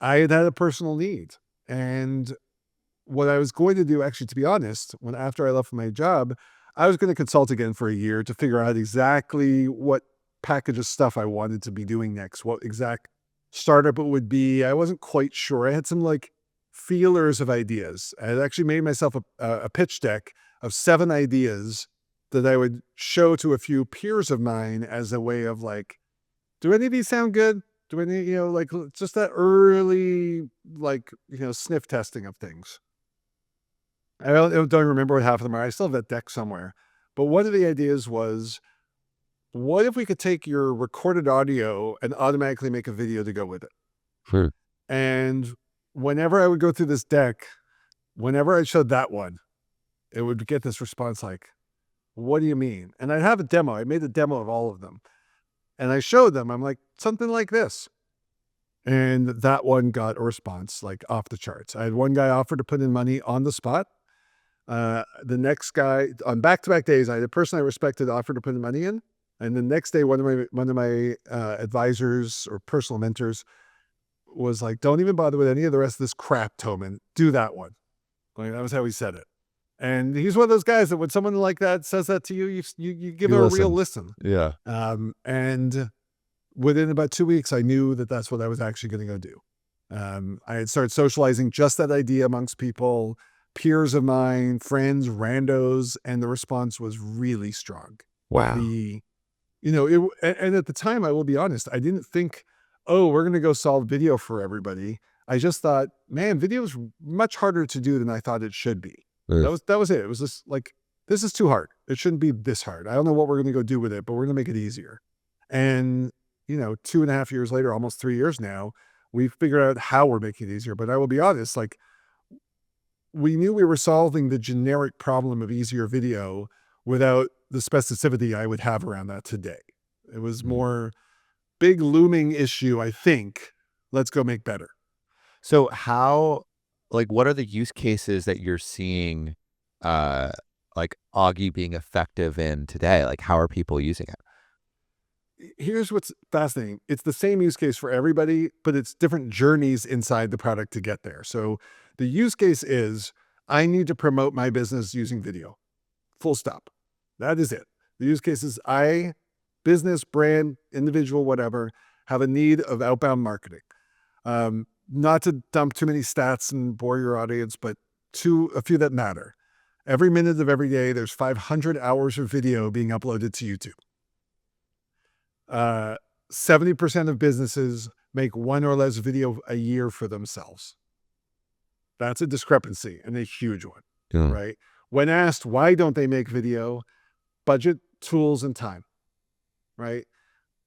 I had a personal need. And what I was going to do, actually, to be honest, after I left my job, I was going to consult again for a year to figure out exactly what package of stuff I wanted to be doing next, what exact startup it would be. I wasn't quite sure. I had some like feelers of ideas. I had actually made myself a pitch deck of 7 ideas that I would show to a few peers of mine as a way of like, do any of these sound good? Do any, like just that early, like, sniff testing of things. I don't remember what half of them are. I still have that deck somewhere. But one of the ideas was, what if we could take your recorded audio and automatically make a video to go with it? And whenever I would go through this deck, whenever I showed that one, it would get this response like, what do you mean? And I'd have a demo. I made a demo of all of them. And I showed them. I'm like, something like this. And that one got a response like off the charts. I had one guy offer to put in money on the spot. The next guy on back-to-back days, I had a person I respected offer to put the money in. And the next day, one of my advisors or personal mentors was like, don't even bother with any of the rest of this crap, Toeman. Do that one. Like, that was how he said it. And he's one of those guys that when someone like that says that to you, you give it a real listen. Yeah. And within about 2 weeks, I knew that that's what I was actually going to go do. I had started socializing just that idea amongst people, peers of mine, friends, randos, and the response was really strong. Wow. And at the time, I will be honest, I didn't think, oh, we're going to go solve video for everybody. I just thought, man, video is much harder to do than I thought it should be. That was it. It was just like, this is too hard. It shouldn't be this hard. I don't know what we're going to go do with it, but we're going to make it easier. And, 2.5 years later, almost 3 years now, we've figured out how we're making it easier. But I will be honest, like, we knew we were solving the generic problem of easier video without the specificity I would have around that today. It was more big looming issue, I think. Let's go make better. So what are the use cases that you're seeing, like Augie being effective in today? Like, how are people using it? Here's what's fascinating. It's the same use case for everybody, but it's different journeys inside the product to get there. So the use case is, I need to promote my business using video. Full stop. That is it. The use case is business, brand, individual, whatever, have a need of outbound marketing. Not to dump too many stats and bore your audience, but a few that matter. Every minute of every day, there's 500 hours of video being uploaded to YouTube. 70% of businesses make one or less video a year for themselves. That's a discrepancy, and a huge one, right? When asked why don't they make video, budget, tools, and time, right?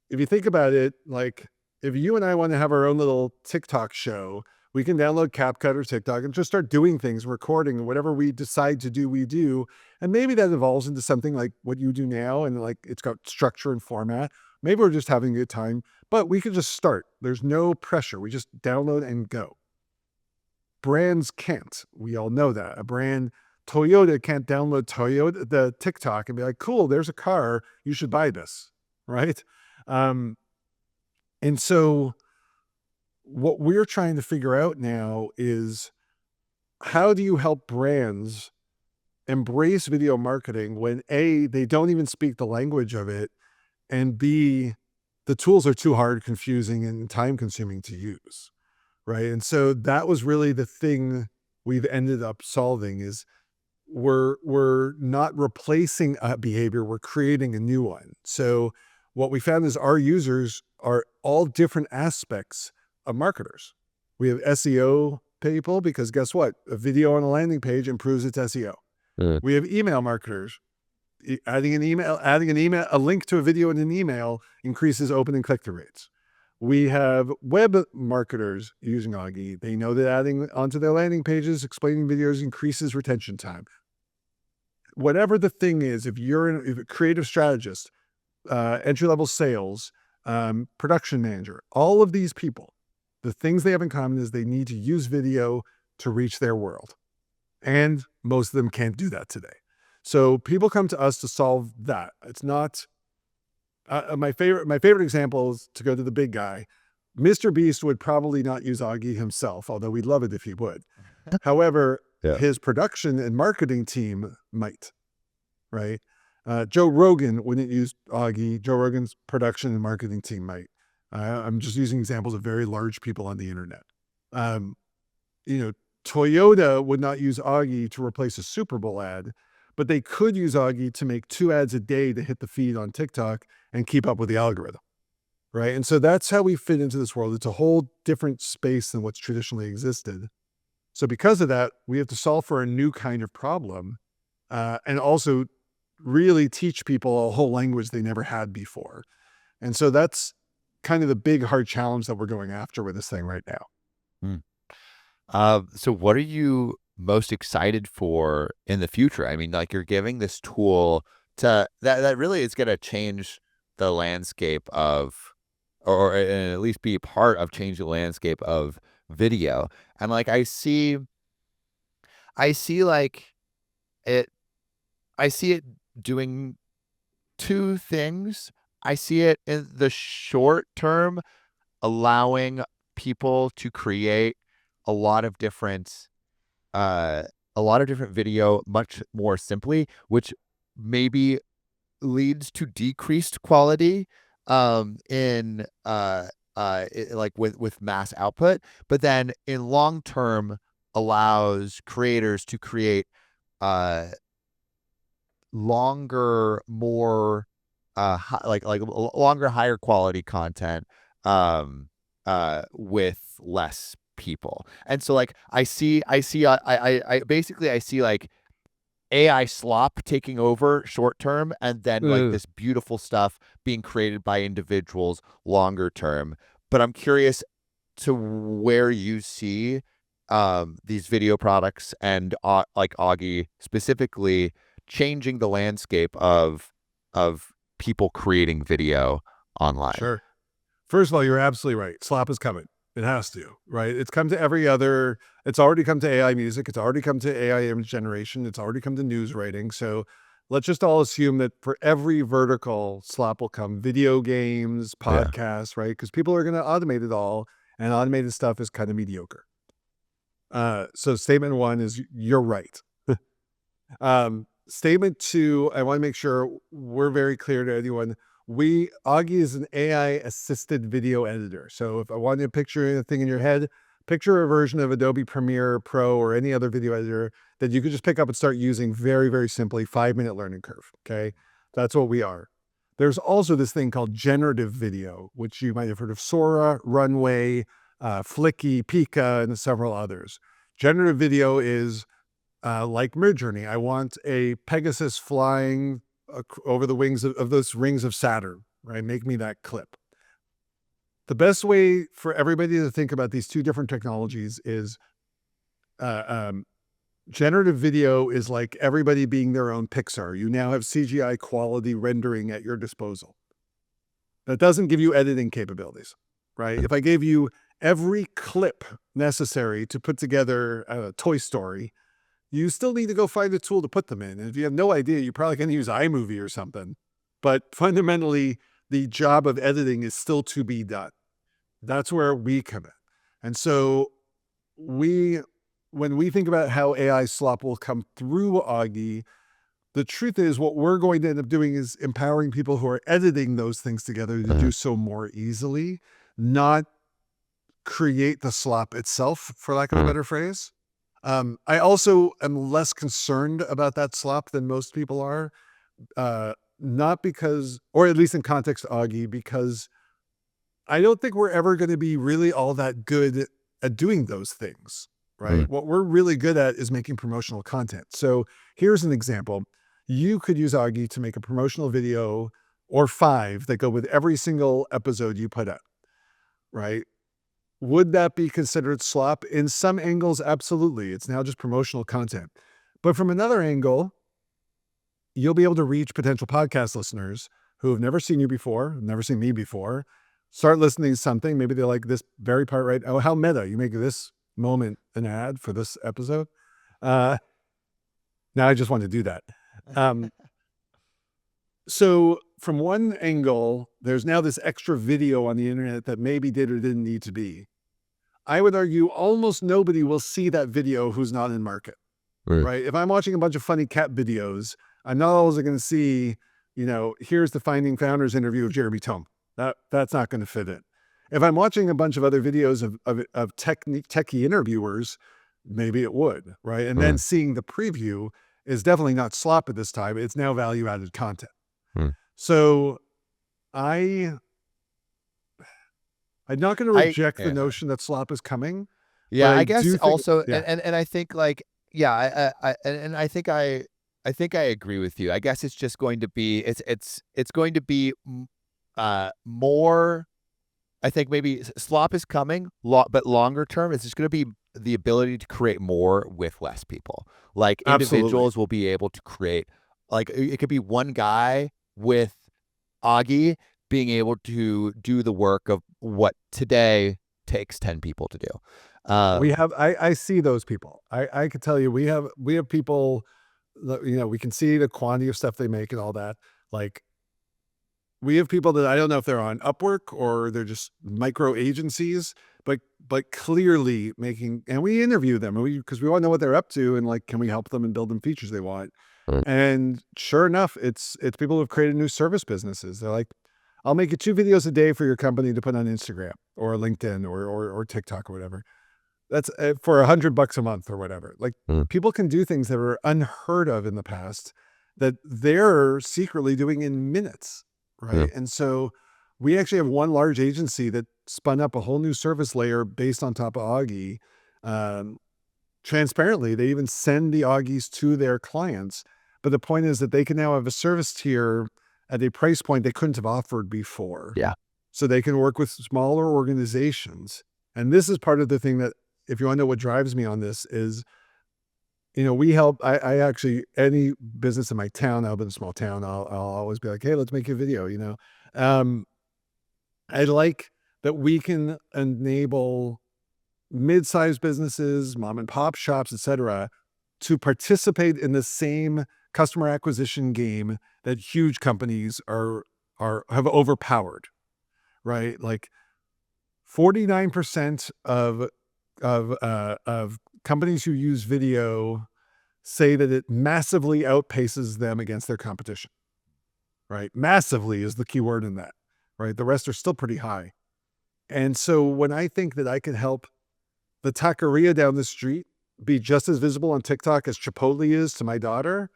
If you think about it, like if you and I want to have our own little TikTok show, we can download CapCut or TikTok and just start doing things, recording, and whatever we decide to do, we do. And maybe that evolves into something like what you do now, and like it's got structure and format. Maybe we're just having a good time, but we can just start. There's no pressure. We just download and go. Brands can't. We all know that. A brand, Toyota, can't download the TikTok and be like, cool, there's a car. You should buy this, right? And so what we're trying to figure out now is how do you help brands embrace video marketing when A, they don't even speak the language of it, and B, the tools are too hard, confusing, and time consuming to use, right? And that was really the thing we've ended up solving is we're not replacing a behavior, we're creating a new one. So what we found is our users are all different aspects of marketers. We have SEO people because guess what? A video on a landing page improves its SEO. We have email marketers. Adding a link to a video in an email increases open and click-through rates. We have web marketers using Augie. They know that adding onto their landing pages, explaining videos increases retention time. Whatever the thing is, if you're a creative strategist, entry-level sales, production manager, all of these people, the things they have in common is they need to use video to reach their world. And most of them can't do that today. So people come to us to solve that. It's not my favorite example is to go to the big guy. Mr. Beast would probably not use Augie himself, although we'd love it if he would. However, his production and marketing team might, right? Joe Rogan wouldn't use Augie. Joe Rogan's production and marketing team might. I'm just using examples of very large people on the internet. Toyota would not use Augie to replace a Super Bowl ad, but they could use Augie to make 2 ads a day to hit the feed on TikTok and keep up with the algorithm, right? And so that's how we fit into this world. It's a whole different space than what's traditionally existed. So because of that, we have to solve for a new kind of problem and also really teach people a whole language they never had before. And so that's kind of the big, hard challenge that we're going after with this thing right now. So what are you most excited for in the future? I mean, like you're giving this tool to that really is going to change the landscape of, or at least be a part of changing the landscape of video. And like, I see it doing two things. I see it in the short term, allowing people to create a lot of different video much more simply, which maybe leads to decreased quality in like with mass output, but then in long term allows creators to create longer, more longer, higher quality content with less people. And so like I basically see like AI slop taking over short term, and then like this beautiful stuff being created by individuals longer term. But I'm curious to where you see these video products and like Augie specifically changing the landscape of people creating video online. Sure. First of all, you're absolutely right. Slop is coming. It has to, right? It's come to it's already come to AI music. It's already come to AI image generation. It's already come to news writing. So let's just all assume that for every vertical, Slop will come. Video games, podcasts, right? Because people are going to automate it all, and automated stuff is kind of mediocre. So statement one is you're right. Statement two, I want to make sure we're very clear to anyone. Augie is an AI-assisted video editor. So if I want you to picture anything in your head, picture a version of Adobe Premiere Pro or any other video editor that you could just pick up and start using very, very simply, 5-minute learning curve, okay? That's what we are. There's also this thing called generative video, which you might have heard of: Sora, Runway, Flicky, Pika, and several others. Generative video is like Midjourney. I want a Pegasus flying over the wings of those rings of Saturn, right? Make me that clip. The best way for everybody to think about these two different technologies is generative video is like everybody being their own Pixar. You now have CGI quality rendering at your disposal. That doesn't give you editing capabilities, right? If I gave you every clip necessary to put together a Toy Story, you still need to go find a tool to put them in. And if you have no idea, you're probably going to use iMovie or something. But fundamentally, the job of editing is still to be done. That's where we come in. And so when we think about how AI slop will come through Augie, the truth is what we're going to end up doing is empowering people who are editing those things together to do so more easily, not create the slop itself, for lack of a better phrase. I also am less concerned about that slop than most people are, not because, or at least in context to Augie, because I don't think we're ever going to be really all that good at doing those things, right? What we're really good at is making promotional content. So here's an example. You could use Augie to make a promotional video or 5 that go with every single episode you put out, right? Would that be considered slop? In some angles, absolutely. It's now just promotional content. But from another angle, you'll be able to reach potential podcast listeners who have never seen you before, have never seen me before, start listening to something. Maybe they like this very part, right? Oh, how meta. You make this moment an ad for this episode. Now I just want to do that. So from one angle, there's now this extra video on the internet that maybe did or didn't need to be. I would argue almost nobody will see that video who's not in market, right? If I'm watching a bunch of funny cat videos, I'm not always going to see, here's the Finding Founders interview of Jeremy Toeman. That's not going to fit in. If I'm watching a bunch of other videos of techie interviewers, maybe it would, right? And then seeing the preview is definitely not slop at this time. It's now value-added content. So I'm not going to reject the notion that slop is coming. Yeah, I guess think, also, and I think like, yeah, I think I agree with you. I guess it's just going to be, it's going to be more, I think maybe slop is coming, but longer term, it's just going to be the ability to create more with less people. Like individuals will be able to create, like it could be one guy with Augie being able to do the work of what today takes 10 people to do. I see those people. I could tell you, we have people, we can see the quantity of stuff they make and all that. Like we have people that I don't know if they're on Upwork or they're just micro agencies, but clearly making, and we interview them because we want to know what they're up to and like, can we help them and build them features they want? And sure enough, it's people who've created new service businesses. They're like, I'll make you 2 videos a day for your company to put on Instagram or LinkedIn or TikTok or whatever. That's for $100 a month or whatever. Like people can do things that were unheard of in the past that they're secretly doing in minutes, right? And so we actually have one large agency that spun up a whole new service layer based on top of Augie. Transparently, they even send the Augies to their clients. But the point is that they can now have a service tier at a price point they couldn't have offered before. Yeah. So they can work with smaller organizations. And this is part of the thing that, if you want to know what drives me on this is, we help, I actually, any business in my town, I live in a small town, I'll always be like, hey, let's make a video, I like that we can enable mid-sized businesses, mom and pop shops, et cetera, to participate in the same customer acquisition game that huge companies have overpowered, right? Like 49% of companies who use video say that it massively outpaces them against their competition, right? Massively is the key word in that, right? The rest are still pretty high. And so when I think that I could help the taqueria down the street be just as visible on TikTok as Chipotle is to my daughter,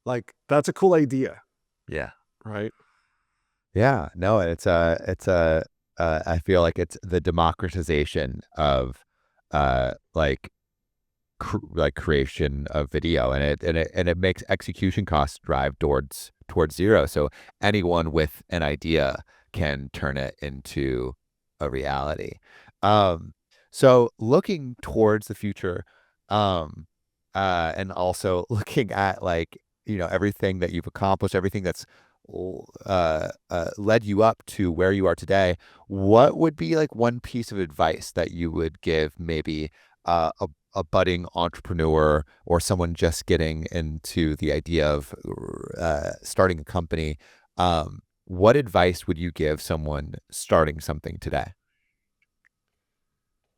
like that's a cool idea. Yeah. Right. Yeah, no, I feel like it's the democratization of, like, like creation of video, and it makes execution costs drive towards zero. So anyone with an idea can turn it into a reality. Um, so looking towards the future, um, and also looking at, like, everything that you've accomplished, everything that's led you up to where you are today, what would be like one piece of advice that you would give maybe a budding entrepreneur or someone just getting into the idea of starting a company? What advice would you give someone starting something today?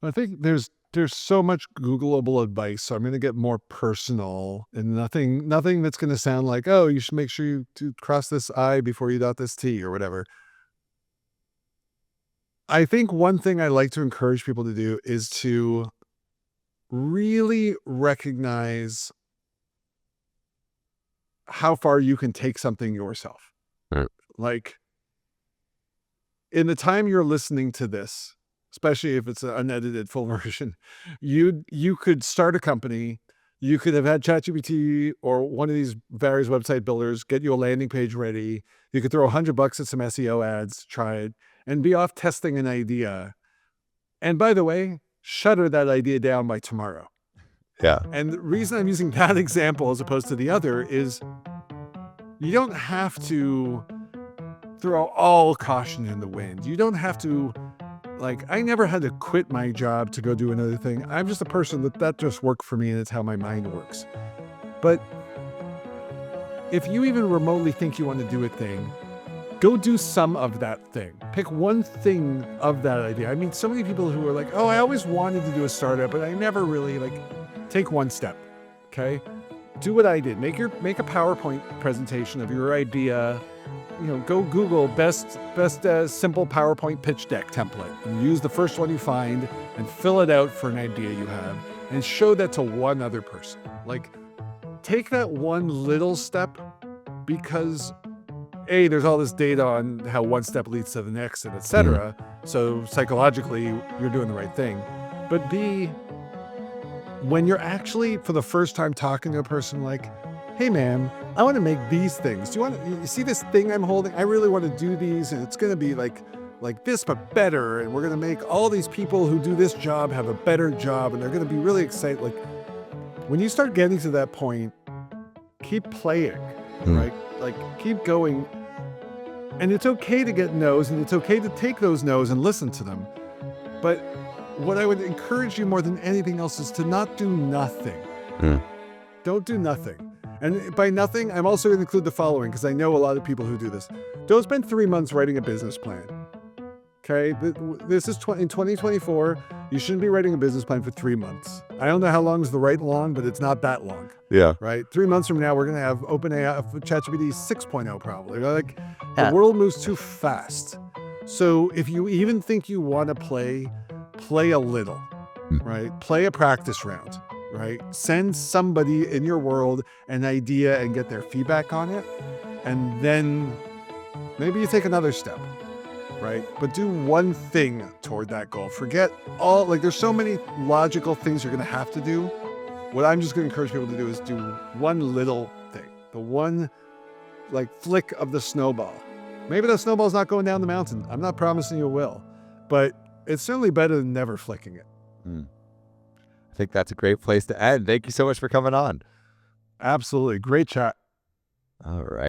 I think there's so much Googleable advice, so I'm going to get more personal and nothing that's going to sound like, oh, you should make sure you cross this I before you dot this T or whatever. I think one thing I like to encourage people to do is to really recognize how far you can take something yourself. Right. Like, in the time you're listening to this, especially if it's an unedited full version, you could start a company. You could have had ChatGPT or one of these various website builders get you a landing page ready. You could throw $100 at some SEO ads, try it, and be off testing an idea. And by the way, shutter that idea down by tomorrow. Yeah. And the reason I'm using that example as opposed to the other is you don't have to throw all caution in the wind. You don't have to, like, I never had to quit my job to go do another thing. I'm just a person that just worked for me, and it's how my mind works. But if you even remotely think you want to do a thing, go do some of that thing. Pick one thing of that idea. I mean, so many people who are like, oh, I always wanted to do a startup, but I never really, take one step, okay? Do what I did. Make a PowerPoint presentation of your idea. Go Google best simple PowerPoint pitch deck template and use the first one you find and fill it out for an idea you have and show that to one other person. Like, take that one little step, because A, there's all this data on how one step leads to the next and etc. So psychologically, you're doing the right thing. But B, when you're actually for the first time talking to a person like, hey man, I want to make these things. You see this thing I'm holding? I really want to do these, and it's going to be like this, but better. And we're going to make all these people who do this job have a better job, and they're going to be really excited. Like, when you start getting to that point, keep playing, right? Like, keep going. And it's okay to get no's, and it's okay to take those no's and listen to them. But what I would encourage you more than anything else is to not do nothing. Don't do nothing. And by nothing, I'm also going to include the following, because I know a lot of people who do this. Don't spend 3 months writing a business plan. Okay? This is in 2024. You shouldn't be writing a business plan for 3 months. I don't know how long is the right long, but it's not that long. Yeah. Right? 3 months from now, we're going to have OpenAI, ChatGPT 6.0 probably. The world moves too fast. So if you even think you want to play a little, right? Play a practice round. Right? Send somebody in your world an idea and get their feedback on it. And then maybe you take another step, right? But do one thing toward that goal. Forget all, there's so many logical things you're going to have to do. What I'm just going to encourage people to do is do one little thing. The one, flick of the snowball. Maybe that snowball's not going down the mountain. I'm not promising you it will. But it's certainly better than never flicking it. I think that's a great place to end. Thank you so much for coming on. Absolutely. Great chat. All right.